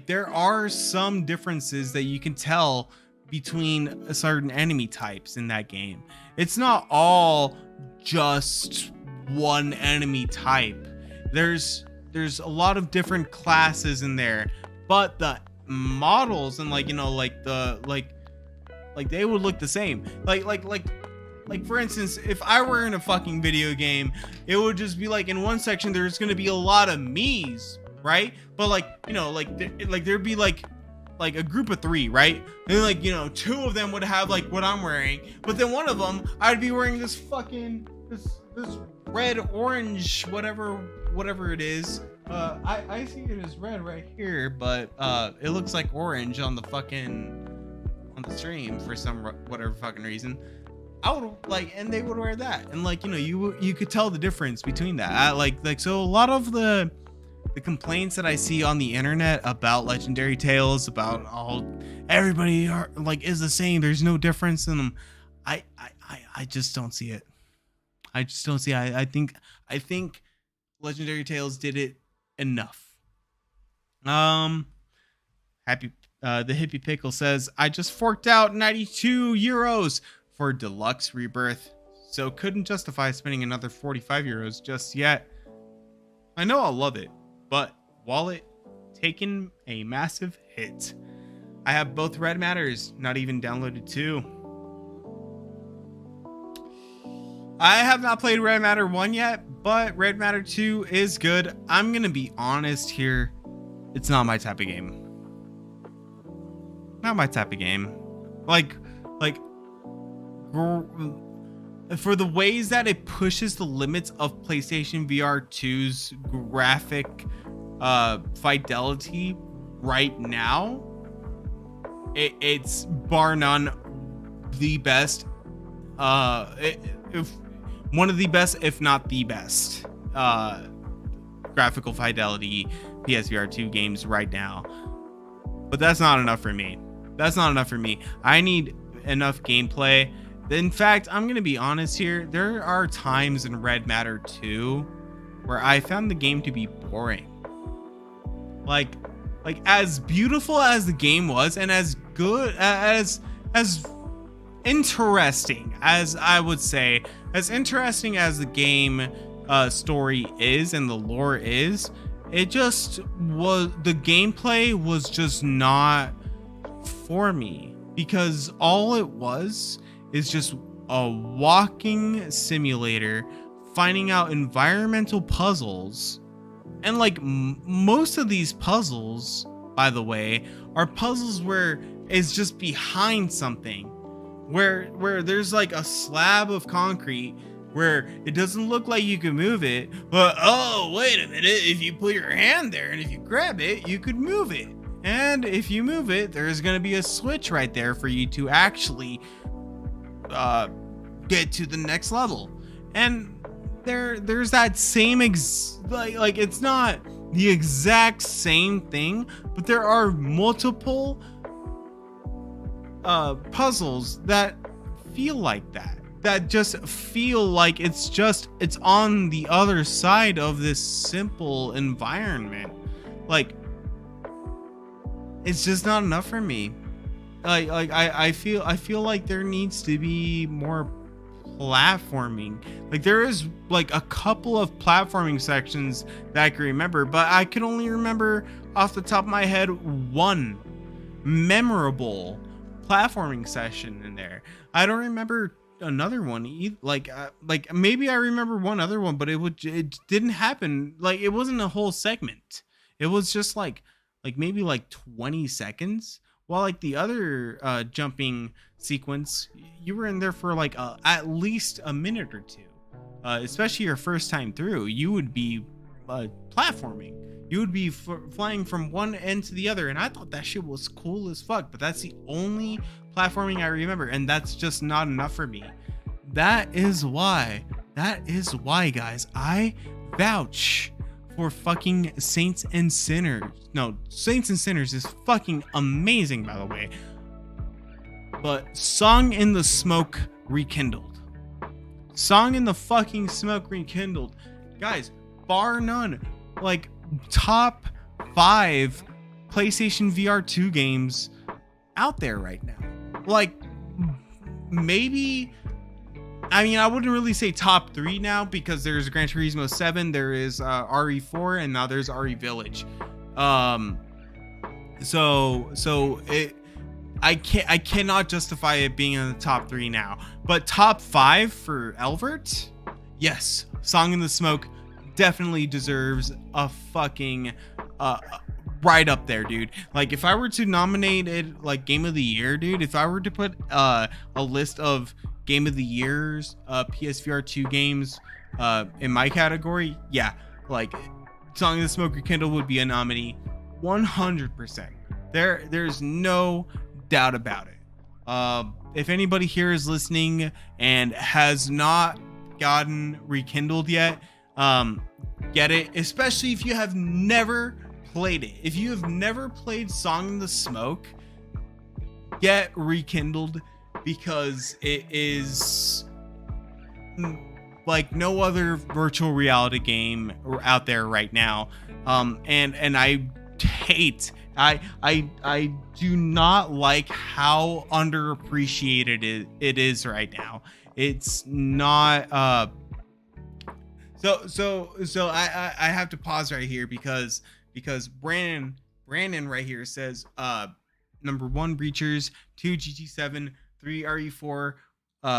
there are some differences that you can tell between certain enemy types in that game. It's not all just one enemy type. There's a lot of different classes in there, but the models and like they would look the same. Like for instance, if I were in a fucking video game, it would just be like in one section there's gonna be a lot of me's, right? But there'd be like a group of 3, right? And 2 of them would have like what I'm wearing, but then one of them I'd be wearing this fucking this red, orange, whatever it is. I see it as red right here, but it looks like orange on the stream for some whatever fucking reason. I would and they would wear that, and you could tell the difference between that. So a lot of the complaints that I see on the internet about Legendary Tales, about all everybody is the same, there's no difference in them. I just don't see it. I just don't see it. I think Legendary Tales did it enough. The Hippie Pickle says, I just forked out 92 euros for Deluxe Rebirth, so couldn't justify spending another 45 euros just yet. I know I'll love it, but wallet taken a massive hit. I have both Red Matters, not even downloaded too. I have not played Red Matter 1 yet, but Red Matter 2 is good. I'm gonna be honest here, it's not my type of game. Not my type of game. For the ways that it pushes the limits of PlayStation VR 2's graphic fidelity right now, it's bar none the best. One of the best, if not the best, graphical fidelity PSVR 2 games right now. But that's not enough for me. I need enough gameplay. In fact, I'm going to be honest here. There are times in Red Matter 2 where I found the game to be boring. Like as beautiful as the game was, and as good as interesting as I would say, as interesting as the game story is and the lore is, it just was, the gameplay was just not for me, because all it was is just a walking simulator finding out environmental puzzles. And most of these puzzles, by the way, are puzzles where it's just behind something, where there's like a slab of concrete where it doesn't look like you can move it, but oh wait a minute, if you put your hand there and if you grab it, you could move it, and if you move it, there's going to be a switch right there for you to actually get to the next level. And there's that same it's not the exact same thing, but there are multiple puzzles that feel like that. that just feel like it's on the other side of this simple environment. Like, it's just not enough for me. I feel like there needs to be more platforming. Like, there is like a couple of platforming sections that I can remember, but I can only remember off the top of my head one memorable platforming session in there. I don't remember another one. Like maybe I remember one other one, but it didn't happen. Like, it wasn't a whole segment. It was just like maybe like 20 seconds. While like the other jumping sequence, you were in there for like at least a minute or two. Especially your first time through, you would be platforming. You would be flying from one end to the other, and I thought that shit was cool as fuck. But that's the only platforming I remember, and that's just not enough for me. That is why, guys, I vouch for fucking Saints and Sinners. No, Saints and Sinners is fucking amazing, by the way. But Song in the Smoke Rekindled. Song in the fucking Smoke Rekindled. Guys, bar none. Like, top 5 PlayStation VR 2 games out there right now. Like, maybe, I mean, I wouldn't really say top 3 now, because there's Gran Turismo 7, there is RE4, and now there's RE Village. So I cannot justify it being in the top 3 now. But top 5 for Elvert, yes, Song in the Smoke definitely deserves a fucking right up there, dude. Like, if I were to nominate it like Game of the Year, dude, if I were to put a list of Game of the Year's PSVR 2 games in my category, yeah, like Song in the Smoke Rekindled would be a nominee 100%. There's no doubt about it. If anybody here is listening and has not gotten Rekindled yet, get it, especially if you have never played it. If you have never played Song in the Smoke, get Rekindled, because it is like no other virtual reality game out there right now. And I hate, I do not like how underappreciated it is right now. It's not so I have to pause right here because Brandon right here says number 1 Breachers, 2 GT7, 3 RE4,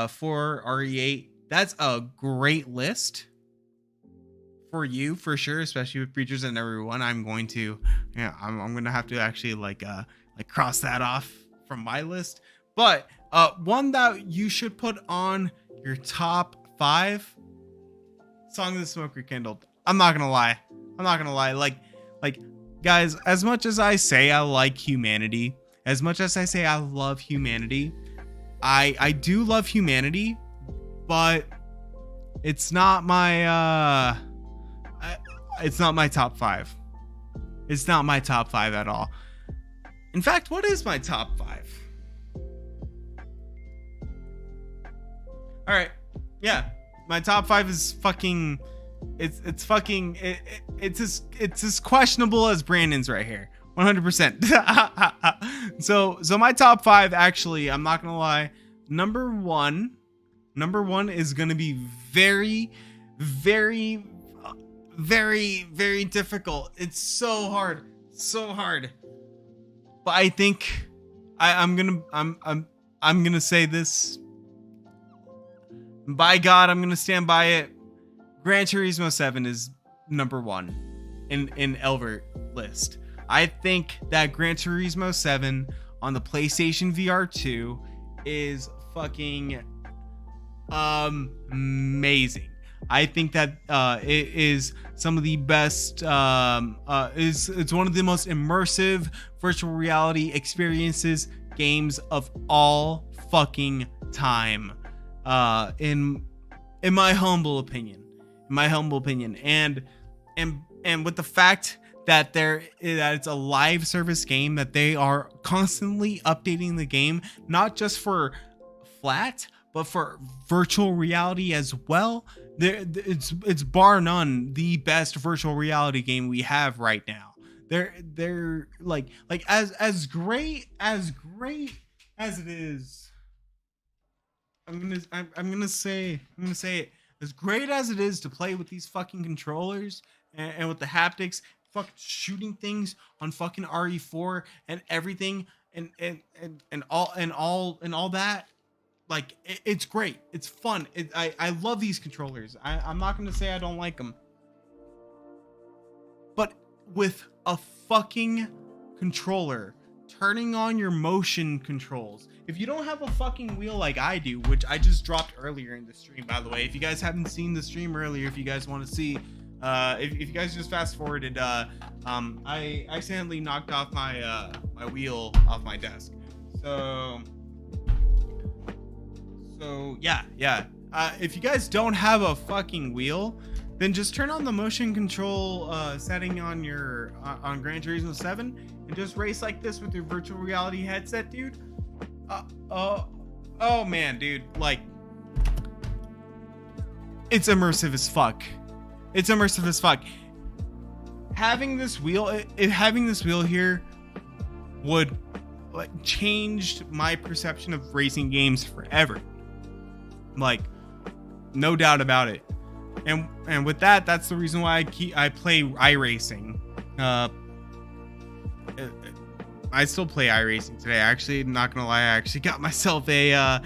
4 RE8. That's a great list for you, for sure, especially with Breachers and everyone. I'm going to have to actually like cross that off from my list. But one that you should put on your top 5, Song of the Smoke Rekindled. I'm not gonna lie. Like guys, as much as I say I like humanity, as much as I say I love humanity, I do love humanity, but it's not my top 5. It's not my top 5 at all. In fact, what is my top 5? All right, yeah, my top 5 is fucking, it's as questionable as Brandon's right here, 100%. So my top 5, actually, I'm not gonna lie, number one is gonna be very, very, very, very difficult. It's so hard. But I think I'm gonna say this. By God, I'm gonna stand by it. Gran Turismo 7 is number 1 in Elvert list. I think that Gran Turismo 7 on the PlayStation VR 2 is fucking amazing. I think that it is some of the best. It's one of the most immersive virtual reality experiences games of all fucking time. In my humble opinion, and with the fact that that it's a live service game, that they are constantly updating the game, not just for flat, but for virtual reality as well, it's bar none the best virtual reality game we have right now. They're like as great as it is. I'm gonna say it, as great as it is to play with these fucking controllers and with the haptics, fucking shooting things on fucking RE4 and everything and all that. Like it's great. It's fun. I love these controllers. I'm not gonna say I don't like them, but with a fucking controller, turning on your motion controls. If you don't have a fucking wheel like I do, which I just dropped earlier in the stream, by the way, if you guys haven't seen the stream earlier, if you guys want to see, if you guys just fast forwarded, I accidentally knocked off my my wheel off my desk. So yeah. If you guys don't have a fucking wheel, then just turn on the motion control setting on your on Gran Turismo 7 and just race like this with your virtual reality headset, dude. Oh man, dude, like it's immersive as fuck. It's immersive as fuck. Having this wheel here would like changed my perception of racing games forever. Like, no doubt about it. And with that, that's the reason why I play iRacing. I still play iRacing today. Actually, not gonna lie, I actually got myself a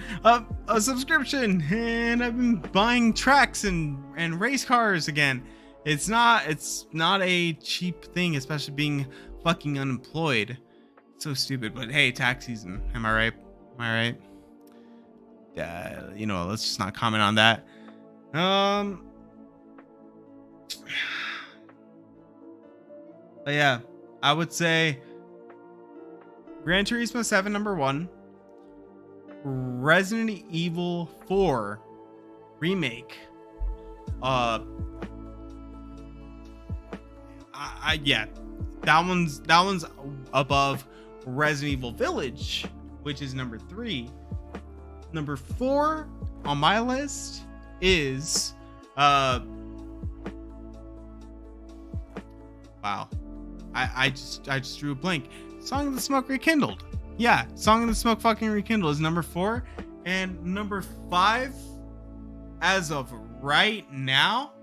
subscription, and I've been buying tracks and race cars again. It's not a cheap thing, especially being fucking unemployed. It's so stupid, but hey, tax season. Am I right? You know, let's just not comment on that. But yeah, I would say Gran Turismo 7 number 1, Resident Evil 4 remake. Yeah, that one's above Resident Evil Village, which is number 3. Number 4 on my list is wow. I just drew a blank. Song of the Smoke Rekindled. Yeah, Song of the Smoke fucking Rekindled is number 4. And number 5, as of right now,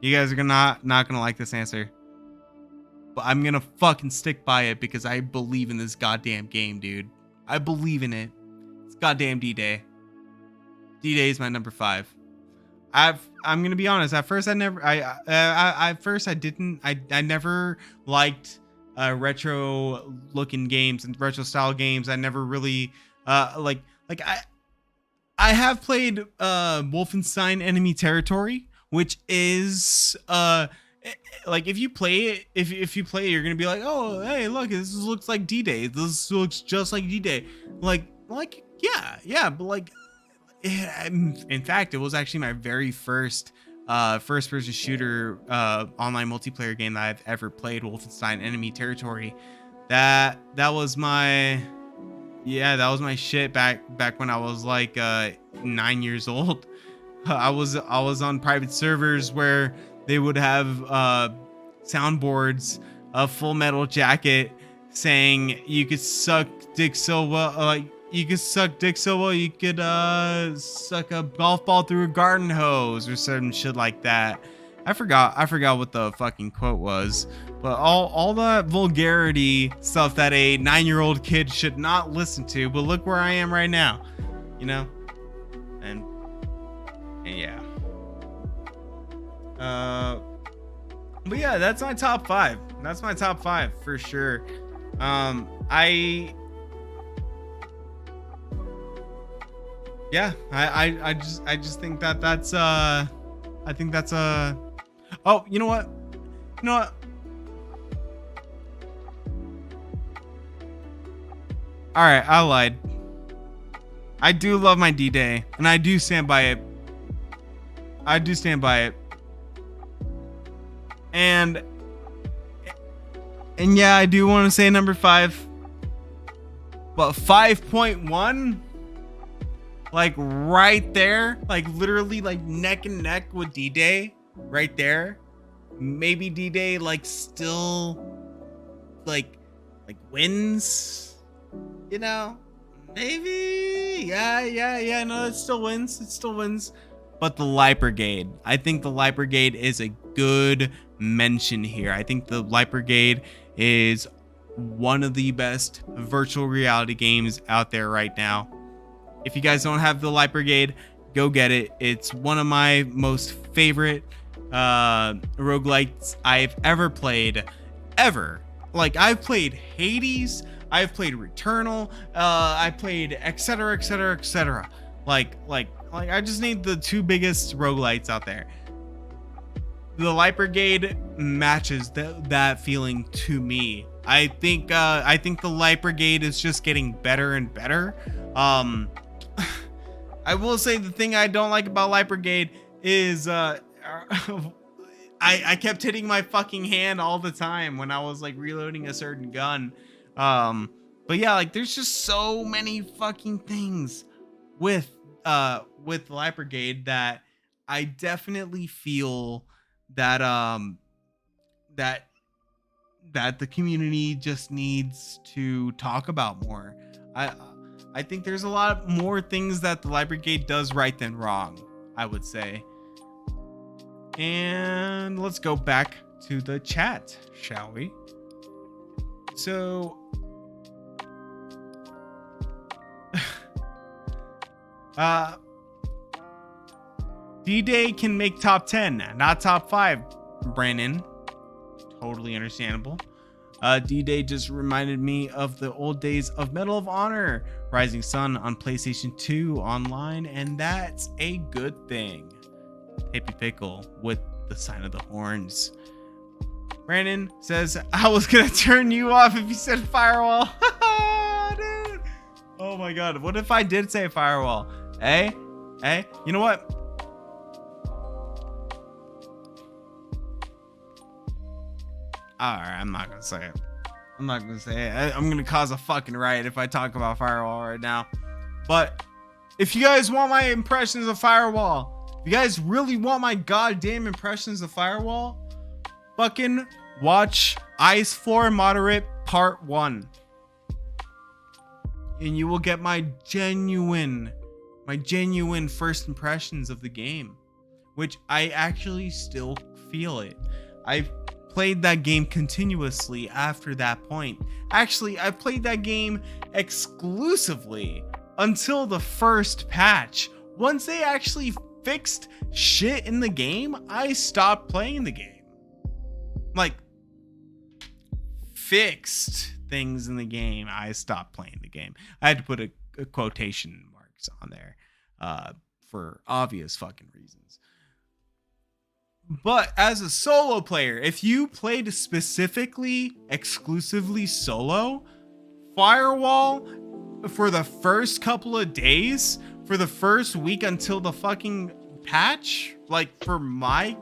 you guys are not gonna like this answer, but I'm gonna fucking stick by it because I believe in this goddamn game, dude. I believe in it. It's goddamn D-Day. D-Day is my number 5. I'm gonna be honest. At first, I never liked retro looking games and retro style games. I never really I have played Wolfenstein Enemy Territory, which is like if you play it, if you play it, you're gonna be like, oh hey, look, this looks like D-Day. This looks just like D-Day. Like yeah, but like. In fact, it was actually my very first first-person shooter online multiplayer game that I've ever played, Wolfenstein Enemy Territory. That was my shit back when I was like 9 years old. I was on private servers where they would have soundboards of Full Metal Jacket saying you could suck dick so well, like you could suck dick so well you could suck a golf ball through a garden hose or some shit like that. I forgot what the fucking quote was, but all that vulgarity stuff that a 9-year-old kid should not listen to. But look where I am right now, you know, and yeah. But yeah, that's my top 5. That's my top 5 for sure. I just think that's I think that's oh, you know what? All right, I lied. I do love my D-Day, and I do stand by it. And And yeah, I do want to say number 5. But 5.1, like right there, like literally like neck and neck with D-Day right there. Maybe D-Day like still like wins, you know? Maybe. Yeah. No, it still wins. But the Light Brigade. I think the Light Brigade is a good mention here. I think the Light Brigade is one of the best virtual reality games out there right now. If you guys don't have the Light Brigade, go get it. It's one of my most favorite roguelites I've ever played. Ever. Like, I've played Hades, I've played Returnal, I played etc. Like I just need the 2 biggest roguelites out there. The Light Brigade matches that feeling to me. I think the Light Brigade is just getting better and better. I will say the thing I don't like about Light Brigade is I kept hitting my fucking hand all the time when I was like reloading a certain gun. But yeah, like there's just so many fucking things with Light Brigade that I definitely feel that that the community just needs to talk about more. I think there's a lot more things that the Light Brigade does right than wrong, I would say. And let's go back to the chat, shall we? So D-Day can make top 10, not top 5, Brandon. Totally understandable. D-Day just reminded me of the old days of Medal of Honor Rising Sun on PlayStation 2 online, and that's a good thing. Hippie Pickle with the sign of the horns. Brandon says, I was gonna turn you off if you said firewall. Dude. Oh my god, what if I did say firewall? Hey, you know what? Alright, I'm not gonna say it. I'm gonna cause a fucking riot if I talk about firewall right now. But if you guys want my impressions of firewall, if you guys really want my goddamn impressions of firewall, fucking watch Ice Floor Moderate Part 1. And you will get my genuine first impressions of the game, which I actually still feel it. I've played that game continuously after that point. Actually, I played that game exclusively until the first patch. Once they actually fixed shit in the game, I stopped playing the game. Like, fixed things in the game, I stopped playing the game. I had to put a quotation marks on there for obvious fucking reasons. But as a solo player, if you played specifically, exclusively solo, firewall for the first couple of days, for the first week until the fucking patch, like for my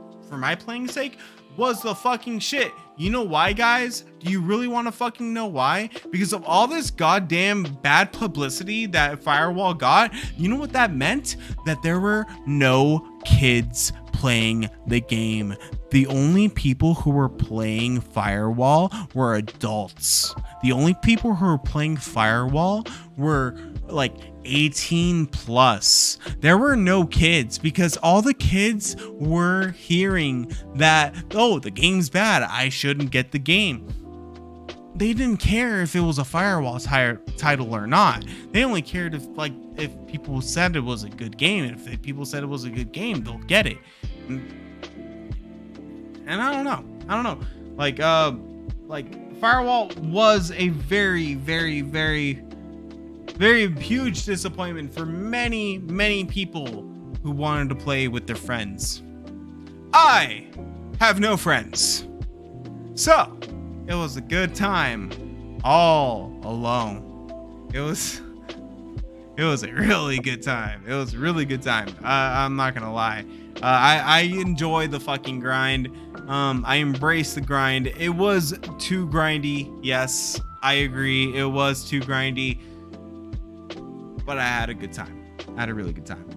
playing sake, was the fucking shit. You know why, guys? Do you really want to fucking know why? Because of all this goddamn bad publicity that Firewall got, you know what that meant? That there were no kids playing the game. The only people who were playing Firewall were adults. The only people who were playing Firewall were like 18 plus. There were no kids because all the kids were hearing that, oh, the game's bad, I shouldn't get the game. They didn't care if it was a Firewall title or not. They only cared if people said it was a good game. And if people said it was a good game, they'll get it. And I don't know. Like Firewall was a very, very, very, very huge disappointment for many, many people who wanted to play with their friends. I have no friends. So, it was a good time all alone. It It was a really good time. It was a really good time. I'm not gonna lie. I enjoy the fucking grind. I embrace the grind. It was too grindy. Yes, I agree. It was too grindy. But I had a good time. I had a really good time.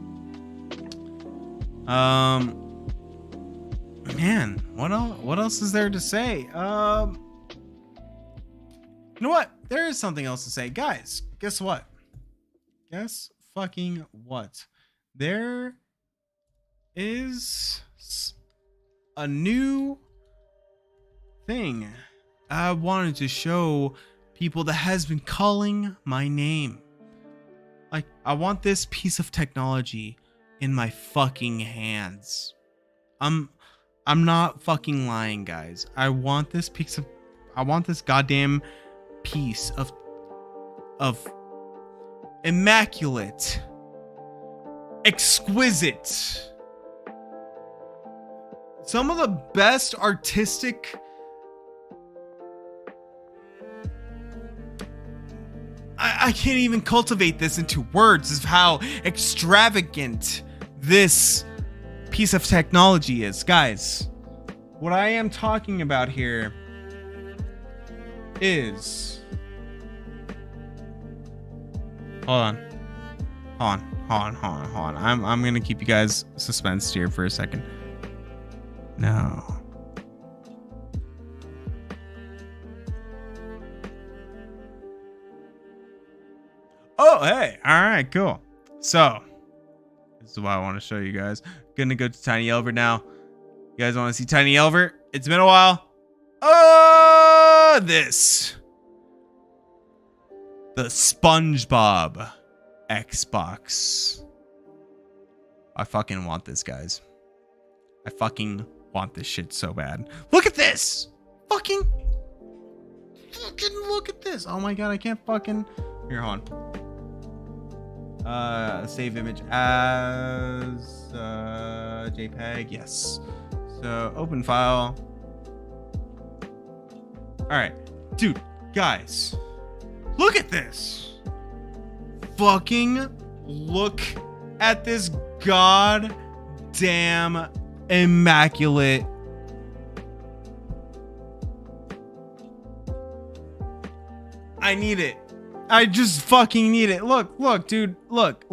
Man, what else is there to say? You know what? There is something else to say. Guys, guess what? Guess fucking what? There is a new thing I wanted to show people that has been calling my name. Like, I want this piece of technology in my fucking hands. I'm not fucking lying, guys. I want this goddamn piece of immaculate, exquisite, some of the best artistic I can't even cultivate this into words of how extravagant this piece of technology is. Guys, what I am talking about here is... Hold on. I'm gonna keep you guys suspensed here for a second. No. Oh, hey. All right, cool. So, this is what I want to show you guys. Gonna go to Tiny Elvert now. You guys want to see Tiny Elvert? It's been a while. This. The SpongeBob Xbox. I fucking want this, guys. I fucking want this shit so bad. Look at this. Fucking look at this. Oh my god, I can't fucking... Here, hold on. Save image as JPEG. Yes. So open file. All right, dude, guys, look at this. Fucking look at this goddamn immaculate. I need it. I just fucking need it. Look, dude. Look.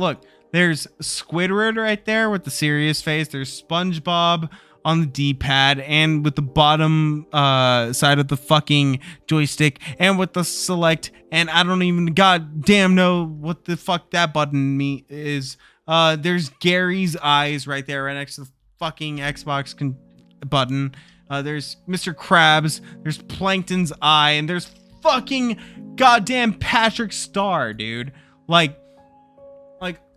There's Squidward right there with the serious face. There's SpongeBob on the D-pad and with the bottom side of the fucking joystick and with the select. And I don't even goddamn know what the fuck that button is. There's Gary's eyes right there right next to the fucking Xbox button. There's Mr. Krabs. There's Plankton's eye. And there's fucking goddamn Patrick Star, dude. Like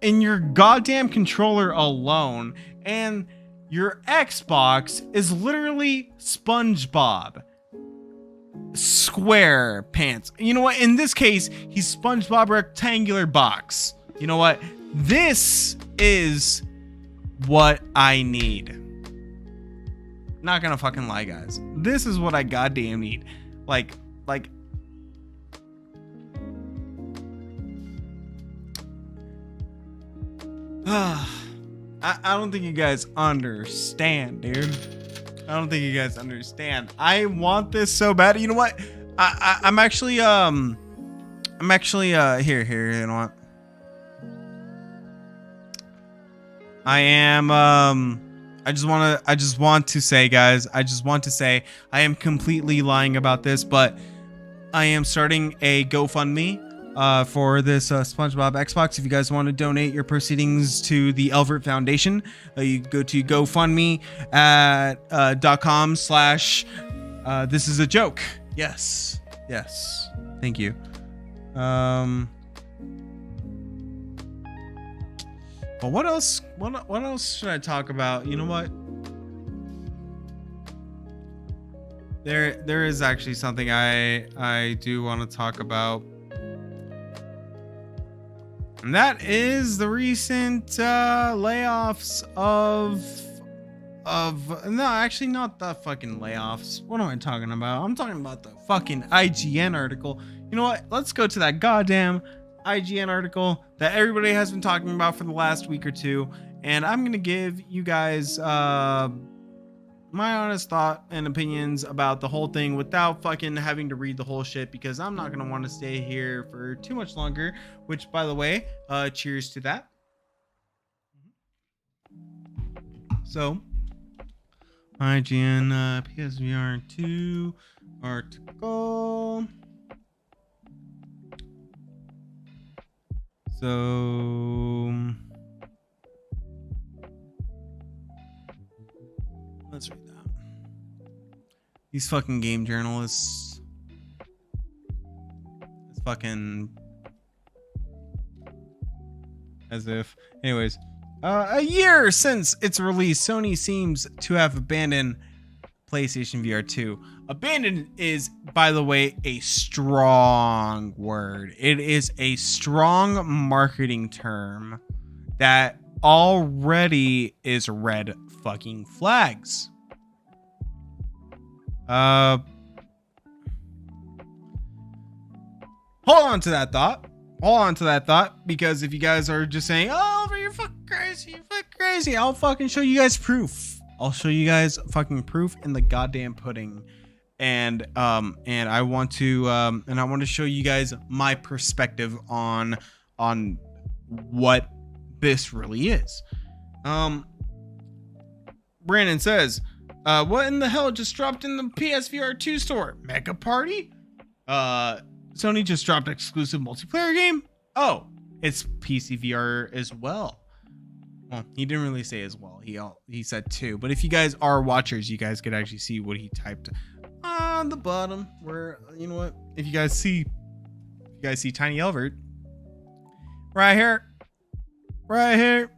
in your goddamn controller alone, and your Xbox is literally SpongeBob Square Pants. You know what? In this case, he's SpongeBob Rectangular Box. You know what? This is what I need. Not gonna fucking lie, guys. This is what I goddamn need. Like I don't think you guys understand, dude. I don't think you guys understand. I want this so bad. You know what? I'm actually here, you know what? I just want to say, guys, I am completely lying about this, but I am starting a GoFundMe for this SpongeBob Xbox. If you guys want to donate your proceedings to the Elvert Foundation, you go to GoFundMe at .com/ this is a joke. Yes. Thank you. But what else? What else should I talk about? You know what? There is actually something I do want to talk about. And that is the recent layoffs of no, actually not the fucking layoffs. What am I talking about? I'm talking about the fucking IGN article. You know what? Let's go to that goddamn IGN article that everybody has been talking about for the last week or two, and I'm gonna give you guys my honest thought and opinions about the whole thing without fucking having to read the whole shit, because I'm not gonna want to stay here for too much longer. Which, by the way, cheers to that. So, IGN PSVR 2 article. So let's read that. These fucking game journalists. It's fucking as if. Anyways, a year since its release, Sony seems to have abandoned PlayStation VR 2. Abandoned is, by the way, a strong word. It is a strong marketing term that already is red fucking flags. Hold on to that thought. Hold on to that thought, because if you guys are just saying, "Oh, you're fucking crazy, you're fucking crazy," I'll fucking show you guys proof. I'll show you guys fucking proof in the goddamn pudding. And I want to show you guys my perspective on what this really is. Brandon says, what in the hell just dropped in the PSVR 2 store? Mega Party? Sony just dropped exclusive multiplayer game? Oh, it's PC VR as well. Well, he didn't really say as well. He said 2. But if you guys are watchers, you guys could actually see what he typed on the bottom. Where, you know what? If you guys see Tiny Elvert right here,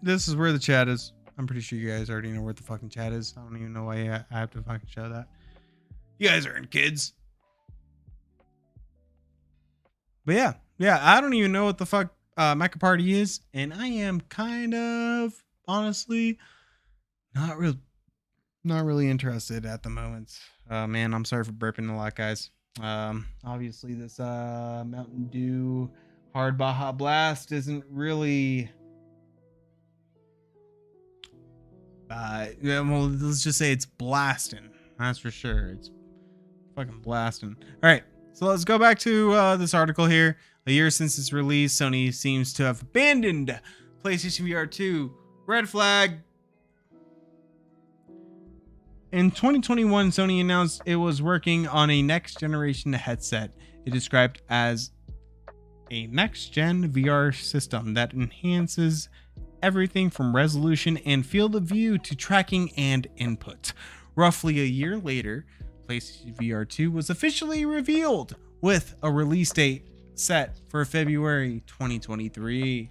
this is where the chat is. I'm pretty sure you guys already know where the fucking chat is. I don't even know why I have to fucking show that. You guys aren't kids. But yeah, I don't even know what the fuck Mecha Party is, and I am kind of honestly not really interested at the moment. Man, I'm sorry for burping a lot, guys. Obviously this Mountain Dew Hard Baja Blast isn't really well, let's just say it's blasting. That's for sure. It's fucking blasting. All right, so let's go back to this article here. A year since its release, Sony seems to have abandoned PlayStation VR 2. Red flag. In 2021, Sony announced it was working on a next-generation headset. It described as a next-gen VR system that enhances everything from resolution and field of view to tracking and input. Roughly a year later, PlayStation VR 2 was officially revealed with a release date set for February 2023.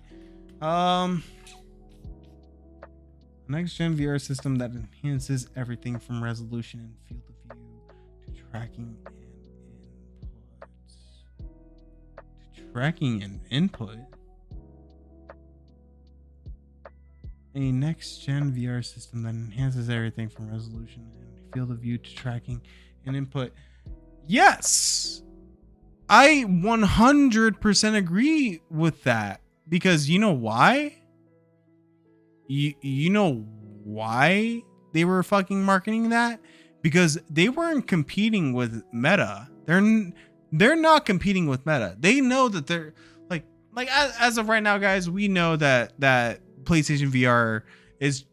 Next gen VR system that enhances everything from resolution and field of view to tracking and input. A next gen VR system that enhances everything from resolution and field of view to tracking and input. Yes, I 100% agree with that, because you know why? You know why they were fucking marketing that? Because they weren't competing with Meta. They're not competing with Meta. They know that they're like as of right now, guys, we know that PlayStation VR is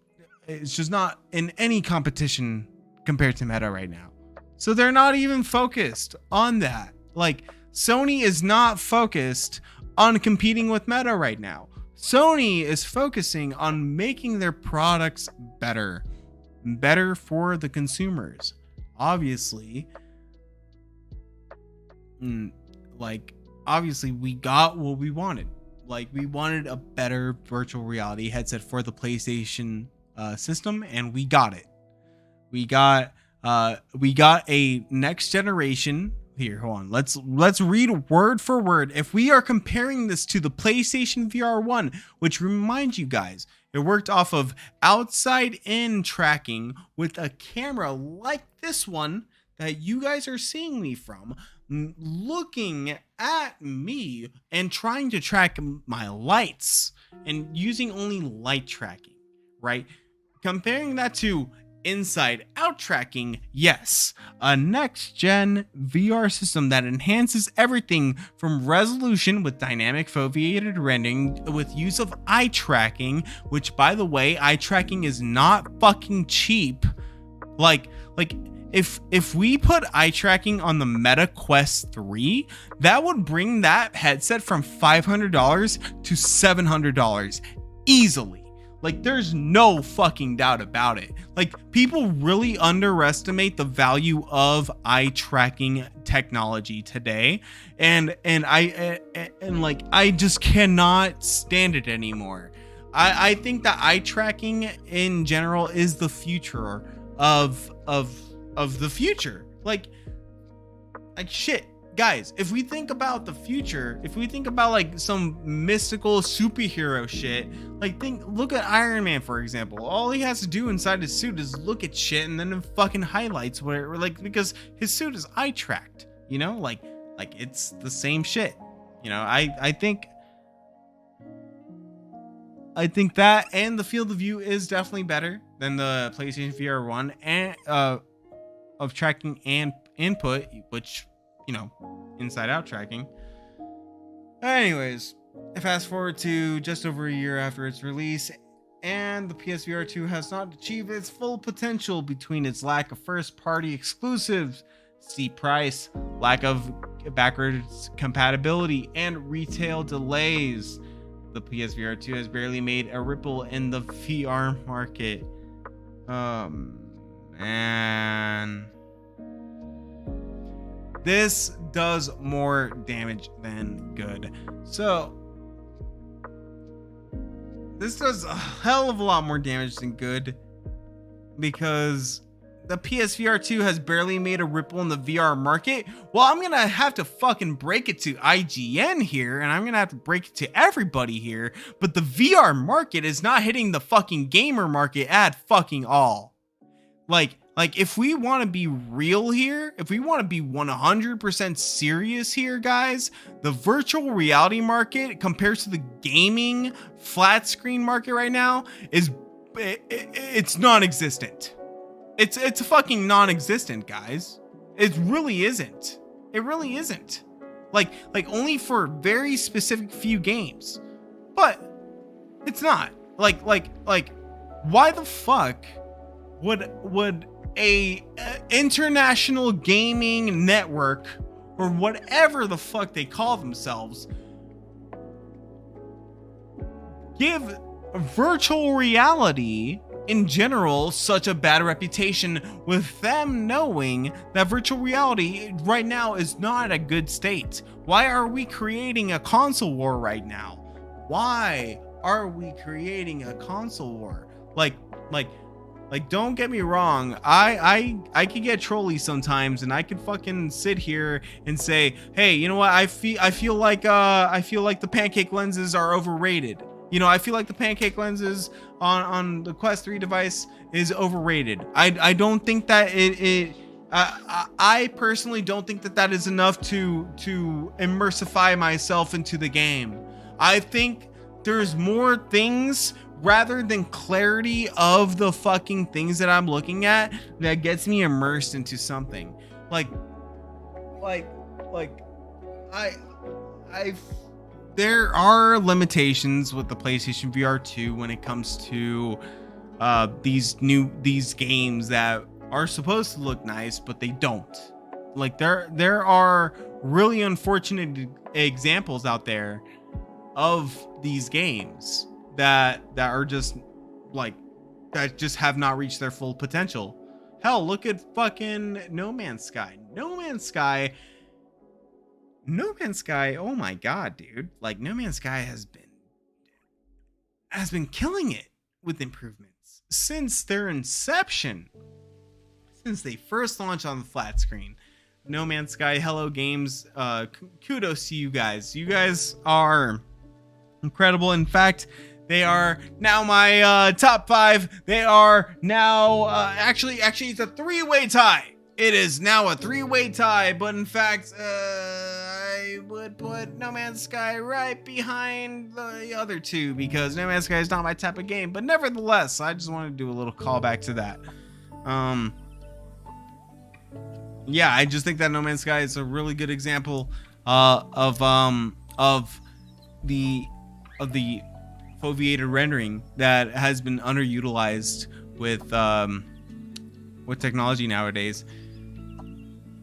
just not in any competition compared to Meta right now. So they're not even focused on that. Like, Sony is not focused on competing with Meta right now. Sony is focusing on making their products better for the consumers. Obviously, we got what we wanted. Like, we wanted a better virtual reality headset for the PlayStation system, and we got it. We got a next generation. Here, hold on. Let's read word for word. If we are comparing this to the PlayStation VR 1, which, remind you guys, it worked off of outside-in tracking with a camera like this one that you guys are seeing me from, looking at me and trying to track my lights and using only light tracking, right? Comparing that to inside out tracking, yes, a next gen VR system that enhances everything from resolution with dynamic foveated rendering with use of eye tracking, which by the way, eye tracking is not fucking cheap. Like if we put eye tracking on the Meta Quest 3, that would bring that headset from $500 to $700 easily. Like, there's no fucking doubt about it. Like, people really underestimate the value of eye tracking technology today, and I just cannot stand it anymore. I think that eye tracking in general is the future of the future. Like shit. Guys, if we think about the future, if we think about like some mystical superhero shit, like look at Iron Man, for example. All he has to do inside his suit is look at shit and then it fucking highlights whatever, like, because his suit is eye tracked, you know, like it's the same shit. You know, I think that and the field of view is definitely better than the PlayStation VR 1 and of tracking and input, which, you know, inside out tracking. Anyways, fast forward to just over a year after its release, and the PSVR 2 has not achieved its full potential between its lack of first party exclusives, steep price, lack of backwards compatibility, and retail delays. The PSVR 2 has barely made a ripple in the VR market. Man, this does more damage than good. So this does a hell of a lot more damage than good, because the PSVR 2 has barely made a ripple in the VR market. Well, I'm gonna have to fucking break it to IGN here, and I'm gonna have to break it to everybody here, but the VR market is not hitting the fucking gamer market at fucking all. Like, if we want to be real here, if we want to be 100% serious here, guys, the virtual reality market compared to the gaming flat screen market right now it's non-existent. It's fucking non-existent, guys. It really isn't. It really isn't. Like only for very specific few games. But it's not. Like why the fuck would a international gaming network, or whatever the fuck they call themselves, give virtual reality in general such a bad reputation, with them knowing that virtual reality right now is not a good state? Why are we creating a console war right now? Why are we creating a console war? Like don't get me wrong, I could get trolly sometimes, and I could fucking sit here and say, hey, you know what, I feel like the pancake lenses are overrated. You know, I feel like the pancake lenses on the Quest 3 device is overrated. I don't think that I personally don't think that is enough to immersify myself into the game. I think there's more things, rather than clarity of the fucking things that I'm looking at, that gets me immersed into something. There are limitations with the PlayStation VR 2 when it comes to these games that are supposed to look nice, but they don't. Like, there are really unfortunate examples out there of these games that are just like, that just have not reached their full potential. Hell, look at fucking No Man's Sky. No Man's Sky, oh my god, dude. Like, No Man's Sky has been killing it with improvements since their inception. Since they first launched on the flat screen. No Man's Sky, Hello Games, kudos to you guys. You guys are incredible. In fact, they are now my top 5. They are now actually it's a 3-way tie. It is now a 3-way tie, but in fact, I would put No Man's Sky right behind the other two because No Man's Sky is not my type of game. But nevertheless, I just want to do a little callback to that. Yeah, I just think that No Man's Sky is a really good example of the foveated rendering that has been underutilized with technology nowadays.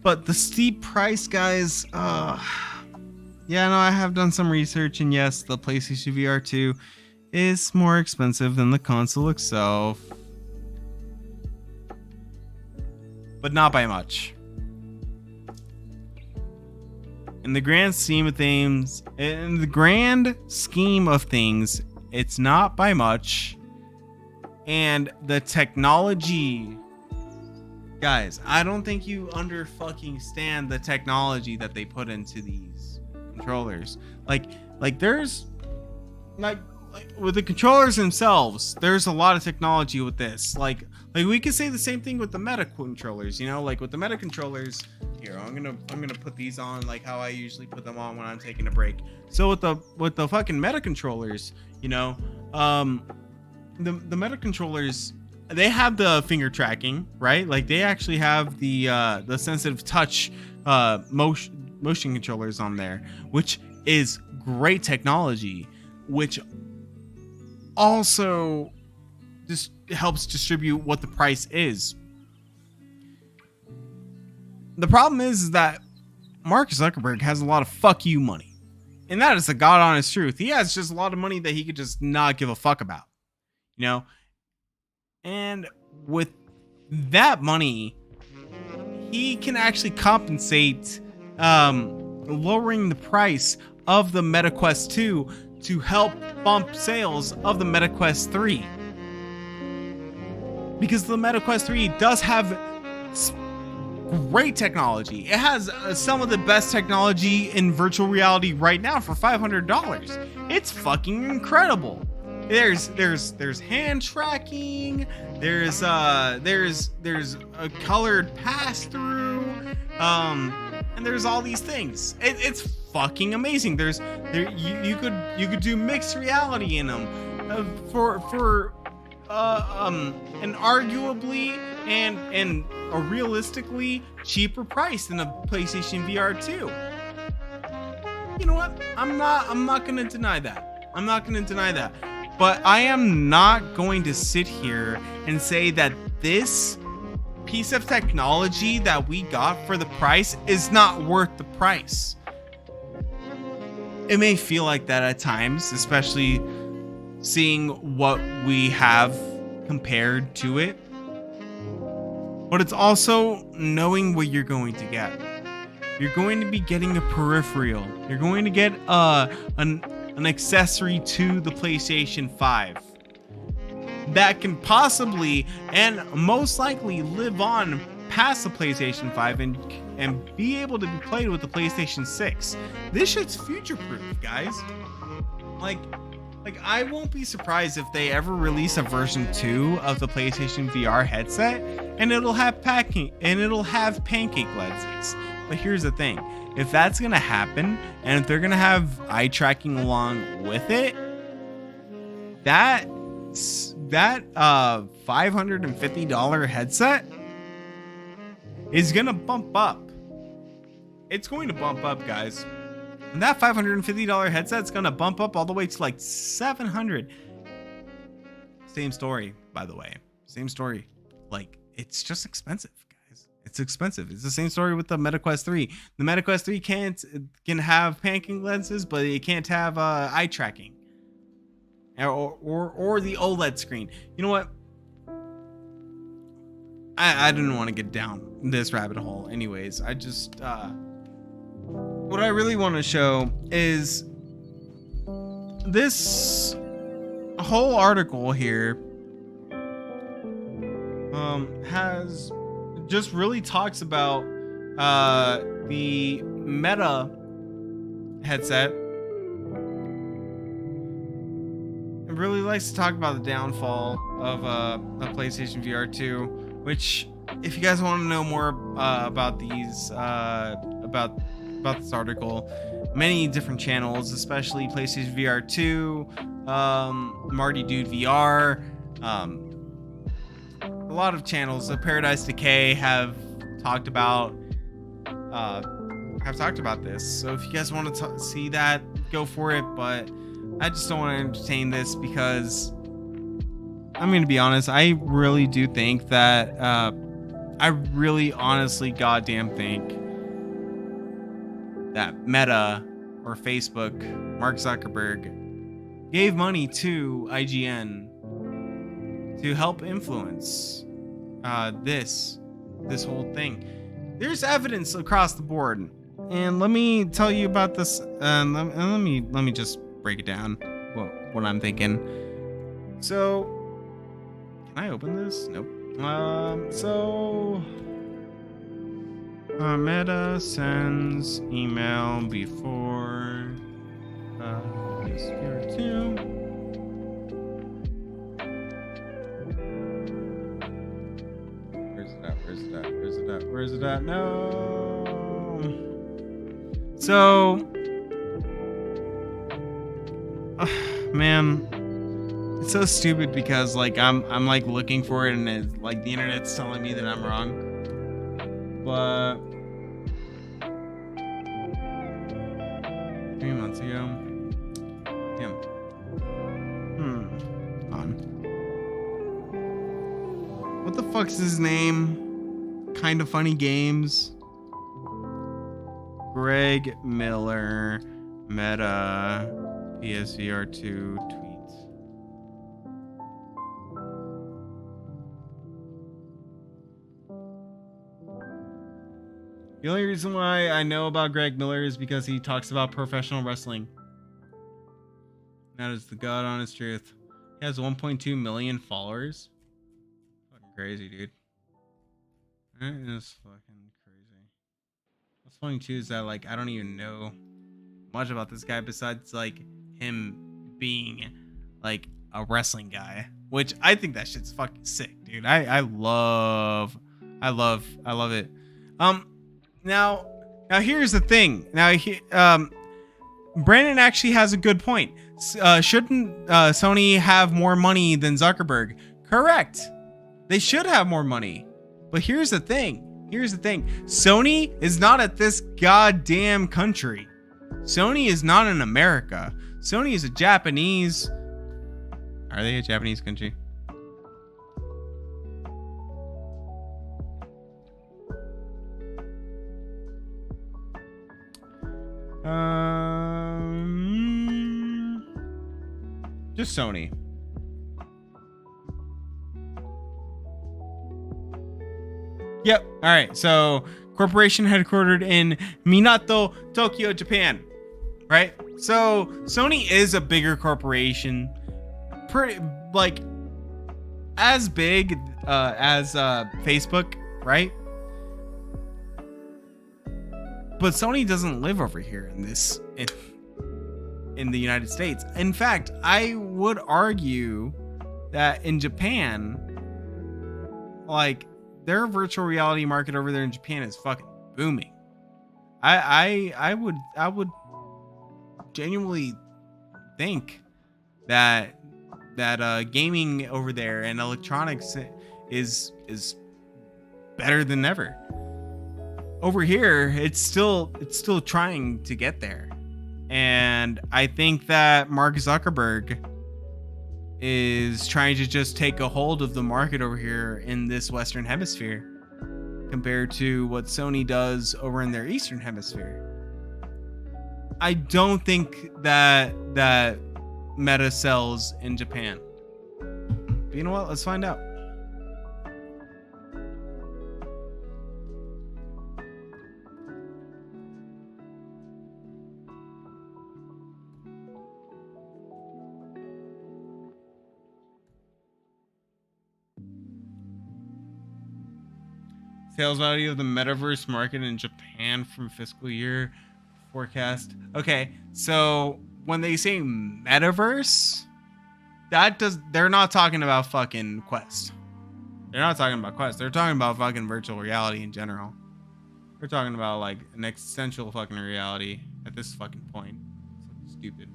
But the steep price, guys, yeah, no, I have done some research, and yes, the PlayStation VR 2 is more expensive than the console itself, but not by much. In the grand scheme of things, it's not by much. And the technology, guys, I don't think you stand the technology that they put into these controllers. Like there's like with the controllers themselves, there's a lot of technology with this. Like we could say the same thing with the Meta controllers, you know, like with the Meta controllers. Here, I'm gonna put these on like how I usually put them on when I'm taking a break. So with the fucking Meta controllers, you know, the Meta controllers, they have the finger tracking, right? Like they actually have the sensitive touch motion controllers on there, which is great technology, which also just helps distribute what the price is. The problem is that Mark Zuckerberg has a lot of fuck you money. And that is the god honest truth. He has just a lot of money that he could just not give a fuck about. You know? And with that money, he can actually compensate lowering the price of the Meta Quest 2 to help bump sales of the Meta Quest 3. Because the Meta Quest 3 does have great technology. It has some of the best technology in virtual reality right now for $500. It's fucking incredible. There's hand tracking. There's a colored pass through. And there's all these things. It's fucking amazing. You could do mixed reality in them for an arguably and a realistically cheaper price than a PlayStation VR 2. You know what? I'm not gonna deny that. But I am not going to sit here and say that this piece of technology that we got for the price is not worth the price. It may feel like that at times, especially seeing what we have compared to it. But it's also knowing what you're going to get. You're going to be getting a peripheral. You're going to get an accessory to the PlayStation 5 that can possibly and most likely live on past the PlayStation 5 and be able to be played with the PlayStation 6. This shit's future-proof, guys. Like I won't be surprised if they ever release a version 2 of the PlayStation VR headset and it'll have pancake lenses. But here's the thing. If that's going to happen and if they're going to have eye tracking along with it, that $550 headset is going to bump up. It's going to bump up, guys. And that $550 headset's going to bump up all the way to like $700. Same story, by the way. Same story. Like, it's just expensive, guys. It's expensive. It's the same story with the Meta Quest 3. The Meta Quest 3 can have pancake lenses, but it can't have eye tracking. Or the OLED screen. You know what? I didn't want to get down this rabbit hole anyways. I just... what I really want to show is this whole article here has just really talks about the Meta headset. It really likes to talk about the downfall of PlayStation VR 2, which if you guys want to know more about these about about this article. Many different channels, especially PlayStation VR 2, Marty Dude VR, a lot of channels. Paradise Decay have talked about this. So if you guys want to see that, go for it. But I just don't want to entertain this because I'm going to be honest. I really do think that I really honestly goddamn think that Meta or Facebook, Mark Zuckerberg, gave money to IGN to help influence this whole thing. There's evidence across the board, and let me tell you about this. Let me just break it down. What I'm thinking. So, can I open this? Nope. Meta sends email before PS 2. Where's it at? No. So, man, it's so stupid because like I'm like looking for it and it's like the internet's telling me that I'm wrong. But 3 months ago. Damn. On. What the fuck's his name? Kind of Funny Games. Greg Miller, Meta, PSVR 2 tweets. The only reason why I know about Greg Miller is because he talks about professional wrestling. That is the God honest truth. He has 1.2 million followers. Fucking crazy, dude. That is fucking crazy. What's funny too is that like I don't even know much about this guy besides like him being like a wrestling guy, which I think that shit's fucking sick, dude. I love it. Now here's the thing. Brandon actually has a good point. Shouldn't Sony have more money than Zuckerberg? Correct. They should have more money. But here's the thing. Sony is not at this goddamn country. Sony is not in America. Sony is a Japanese. Are they a Japanese country? Just Sony. Yep. All right. So, corporation headquartered in Minato, Tokyo, Japan. Right? So, Sony is a bigger corporation. Pretty, like, as big as Facebook, right? But Sony doesn't live over here in the United States. In fact, I would argue that in Japan, like, their virtual reality market over there in Japan is fucking booming. I would genuinely think that gaming over there and electronics is better than ever. Over here, it's still trying to get there. And I think that Mark Zuckerberg is trying to just take a hold of the market over here in this Western hemisphere compared to what Sony does over in their Eastern hemisphere. I don't think that Meta sells in Japan. But you know what? Let's find out. Sales value of the metaverse market in Japan from fiscal year forecast. Okay, so when they say metaverse, they're not talking about fucking Quest. They're not talking about Quest. They're talking about fucking virtual reality in general. We're talking about like an existential fucking reality at this fucking point. It's stupid.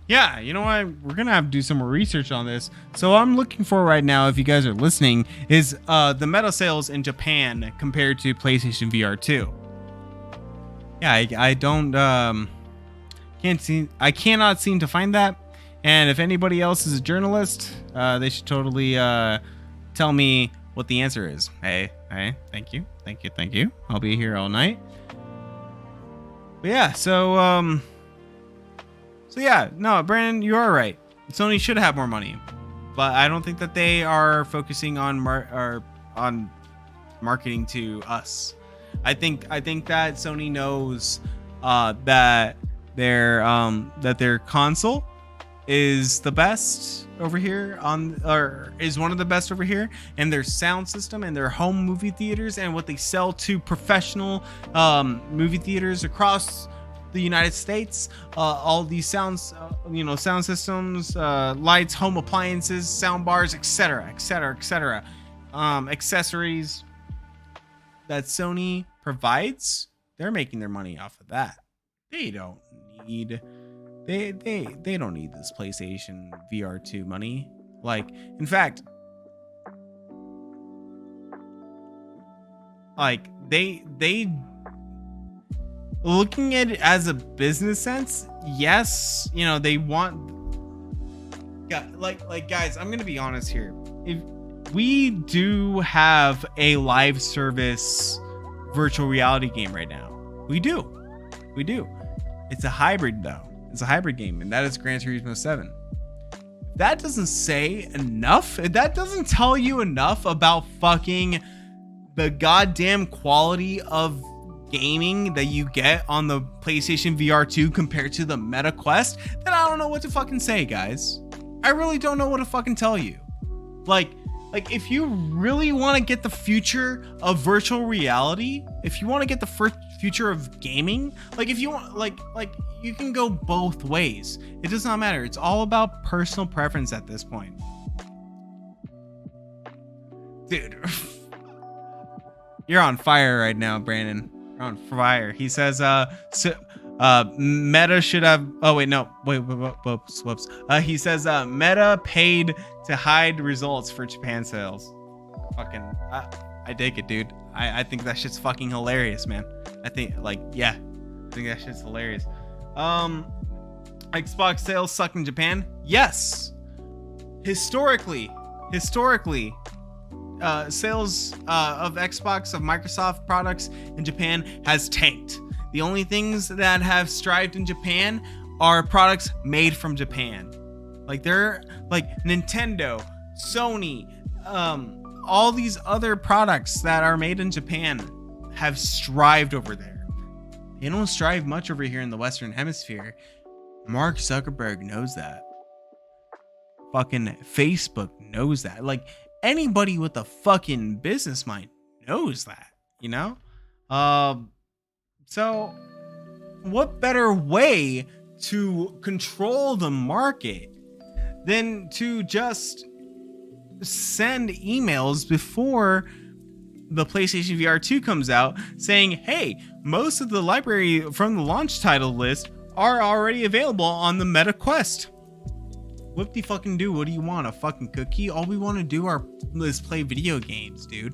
Yeah, you know what? We're gonna have to do some more research on this. So I'm looking for right now, if you guys are listening, is the meta sales in Japan compared to PlayStation VR 2. Yeah, I don't I cannot seem to find that. And if anybody else is a journalist, they should totally tell me what the answer is. Hey, thank you. I'll be here all night. But yeah, so yeah, no, Brandon, you are right. Sony should have more money, but I don't think that they are focusing on marketing to us. I think that Sony knows that their console is the best over here or is one of the best over here, and their sound system and their home movie theaters and what they sell to professional movie theaters across the United States, all these sounds, sound systems, lights, home appliances, sound bars, etc., accessories that Sony provides, they're making their money off of that. They don't need they don't need this PlayStation VR 2 money. Like, in fact, like they looking at it as a business sense, yes, they want, like guys, I'm gonna be honest here. If we do have a live service virtual reality game right now, we do. It's a hybrid though. It's a hybrid game, and that is Gran Turismo 7. That doesn't say enough. That doesn't tell you enough about fucking the goddamn quality of gaming that you get on the PlayStation VR 2 compared to the Meta Quest, then I don't know what to fucking say, guys. I really don't know what to fucking tell you. Like if you really want to get the future of virtual reality, if you want to get the future of gaming, like if you want, like you can go both ways. It does not matter. It's all about personal preference at this point. Dude. You're on fire right now, Brandon. You're on fire. He says, Meta should have. Oh wait, no, whoops. He says, Meta paid to hide results for Japan sales. Fucking, I dig it, dude. I think that shit's fucking hilarious, man. I think that shit's hilarious. Xbox sales suck in Japan. Yes, historically. Sales of Xbox, of Microsoft products in Japan has tanked. The only things that have thrived in Japan are products made from Japan. Like they're like Nintendo, Sony, all these other products that are made in Japan have thrived over there. They don't thrive much over here in the Western Hemisphere. Mark Zuckerberg knows that. Fucking Facebook knows that. Like, anybody with a fucking business mind knows that, So what better way to control the market than to just send emails before the PlayStation VR 2 comes out saying, hey, most of the library from the launch title list are already available on the Meta Quest. Whoop-de-fucking-do, what do you want? A fucking cookie? All we want to do is play video games, dude.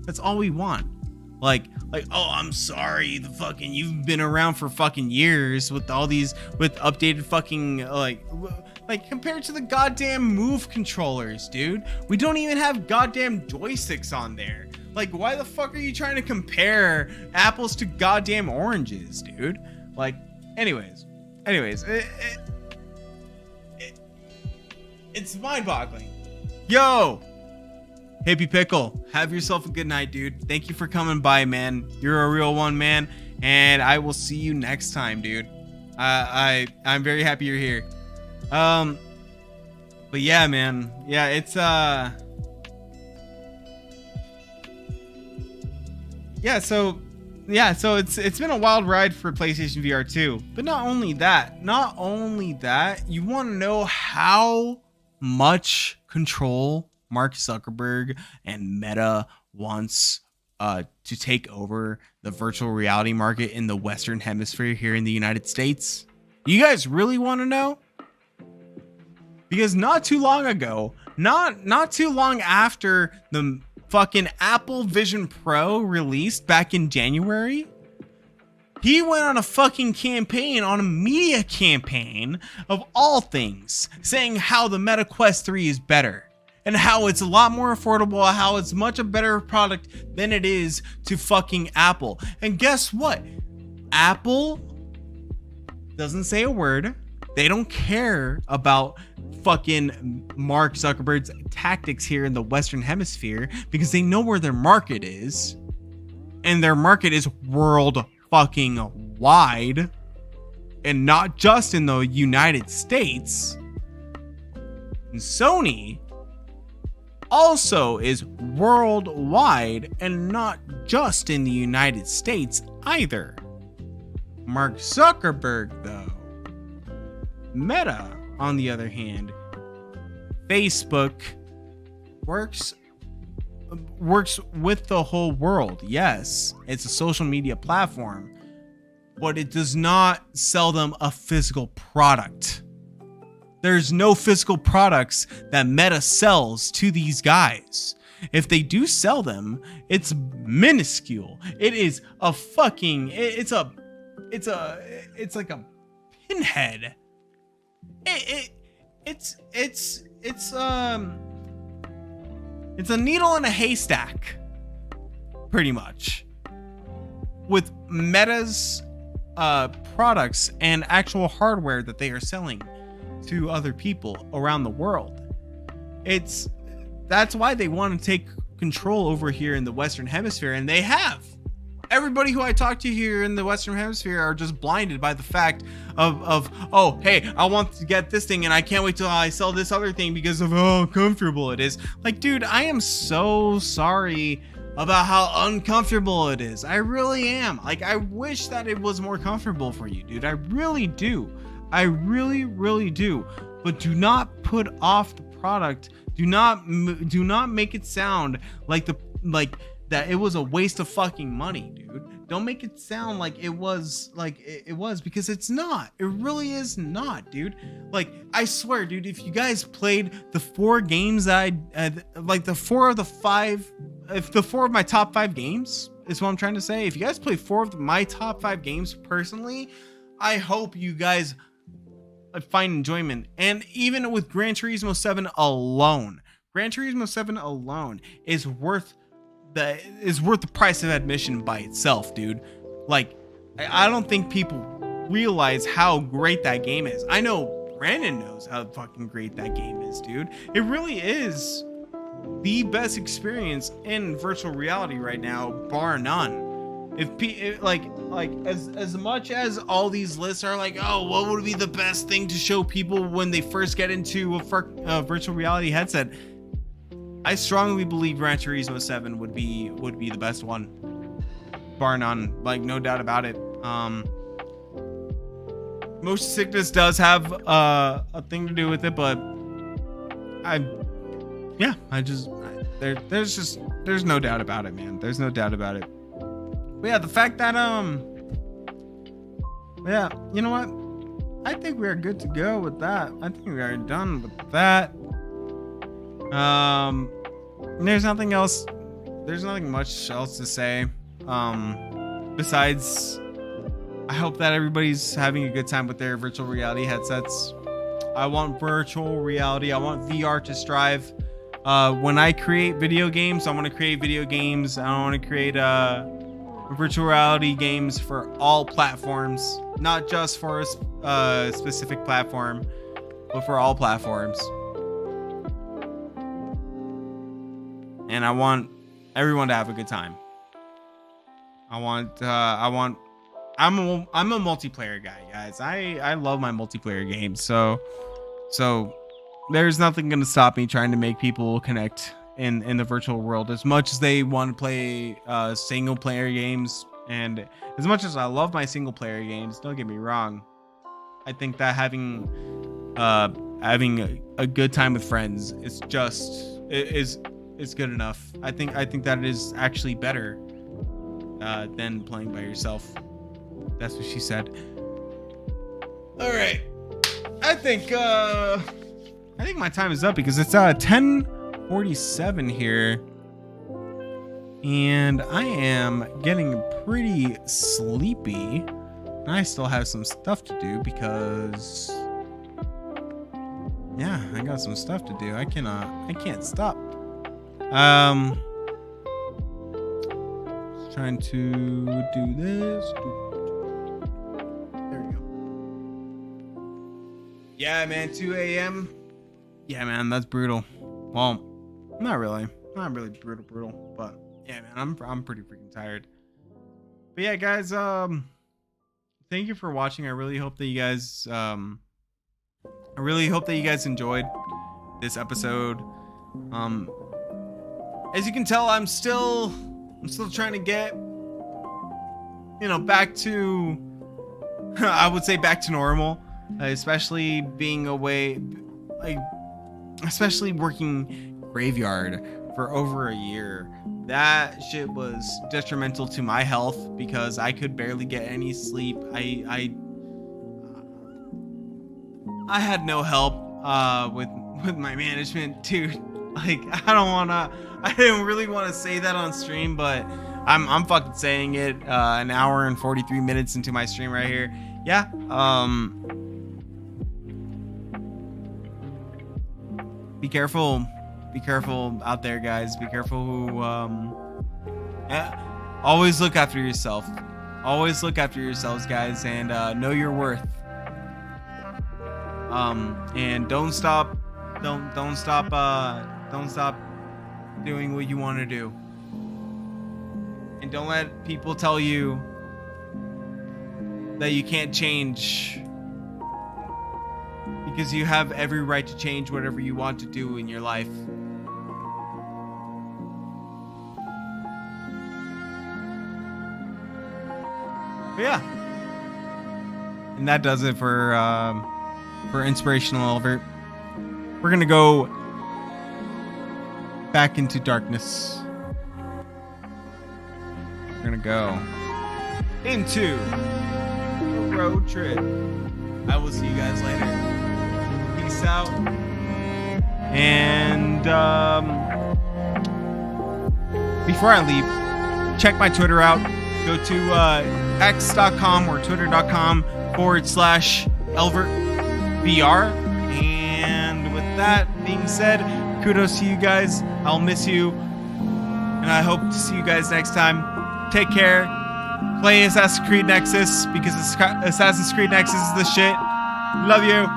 That's all we want. Like, oh, I'm sorry, you've been around for fucking years with all these, with updated fucking, like compared to the goddamn Move controllers, dude. We don't even have goddamn joysticks on there. Like, why the fuck are you trying to compare apples to goddamn oranges, dude? Like, anyways, it's mind-boggling. Yo, Hippie Pickle, have yourself a good night, dude. Thank you for coming by, man. You're a real one, man. And I will see you next time, dude. I'm very happy you're here. But yeah, man. Yeah, it's so it's been a wild ride for PlayStation VR 2. But not only that, you want to know how much control Mark Zuckerberg and Meta wants to take over the virtual reality market in the Western Hemisphere here in the United States? You guys really want to know? Because not too long ago, not too long after the fucking Apple Vision Pro released back in January, he went on a fucking campaign, on a media campaign of all things, saying how the Meta Quest 3 is better and how it's a lot more affordable, how it's much a better product than it is to fucking Apple. And guess what? Apple doesn't say a word. They don't care about fucking Mark Zuckerberg's tactics here in the Western Hemisphere because they know where their market is. And their market is world fucking wide and not just in the United States. And Sony also is worldwide and not just in the United States either. Mark Zuckerberg, though, Meta, on the other hand, Facebook works with the whole world. Yes, it's a social media platform, but it does not sell them a physical product. There's no physical products that Meta sells to these guys. If they do sell them, it's minuscule. It is a fucking, it's like a pinhead. It's a needle in a haystack, pretty much, with Meta's products and actual hardware that they are selling to other people around the world. That's why they want to take control over here in the Western Hemisphere, and they have. Everybody who I talk to here in the Western Hemisphere are just blinded by the fact of oh, hey, I want to get this thing and I can't wait till I sell this other thing because of how comfortable it is. Like, dude, I am so sorry about how uncomfortable it is. I really am. Like, I wish that it was more comfortable for you, dude. I really do. I really, really do. But do not put off the product. Do not make it sound like that it was a waste of fucking money, dude. Don't make it sound like it was because it's not. It really is not, dude. Like, I swear, dude, if you guys played the 4 games that if the 4 of my top 5 games is what I'm trying to say. If you guys play 4 of my top 5 games personally, I hope you guys find enjoyment. And even with Gran Turismo 7 alone, is worth the price of admission by itself, dude. Like, I don't think people realize how great that game is. I know Brandon knows how fucking great that game is, dude. It really is the best experience in virtual reality right now, bar none. As much as all these lists are like, oh, what would be the best thing to show people when they first get into a virtual reality headset? I strongly believe Gran Turismo 7 would be the best one, bar none. Like, no doubt about it. Motion sickness does have a thing to do with it, but there's no doubt about it, man. There's no doubt about it. But yeah, the fact that yeah, you know what? I think we are good to go with that. I think we are done with that. There's nothing much else to say. Besides, I hope that everybody's having a good time with their virtual reality headsets. I want virtual reality. I want VR to strive. When I create video games, I want to create video games. I want to create virtual reality games for all platforms, not just for a specific platform, but for all platforms. And I want everyone to have a good time. I'm a multiplayer guy, guys. I love my multiplayer games. So So there's nothing going to stop me trying to make people connect in the virtual world as much as they want to play single player games. And as much as I love my single player games, don't get me wrong, I think that having a good time with friends is good enough. I think that it is actually better than playing by yourself. That's what she said. All right, I think my time is up because it's 10:47 here, and I am getting pretty sleepy. And I still have some stuff to do because, yeah, I got some stuff to do. I can't stop. Trying to do this. There we go. Yeah, man, 2 a.m. Yeah, man, that's brutal. Well, not really brutal, but yeah, man, I'm pretty freaking tired. But yeah, guys, thank you for watching. I really hope that you guys enjoyed this episode. As you can tell, I'm still trying to get, back to I would say back to normal, especially being away, especially working graveyard for over a year. That shit was detrimental to my health because I could barely get any sleep. I had no help with my management, dude. Like, I didn't really want to say that on stream, but I'm fucking saying it. An hour and 43 minutes into my stream right here. Yeah. Be careful out there, guys. Be careful who always look after yourself. Always look after yourselves, guys, and know your worth. And don't stop doing what you want to do. And don't let people tell you that you can't change, because you have every right to change whatever you want to do in your life. But yeah, and that does it for Inspirational Elvert. We're gonna go back into darkness. We're gonna go into a road trip. I will see you guys later. Peace out. And before I leave, check my Twitter out. Go to x.com or twitter.com/ElvertBR. And with that being said, kudos to you guys. I'll miss you. And I hope to see you guys next time. Take care. Play Assassin's Creed Nexus because Assassin's Creed Nexus is the shit. Love you.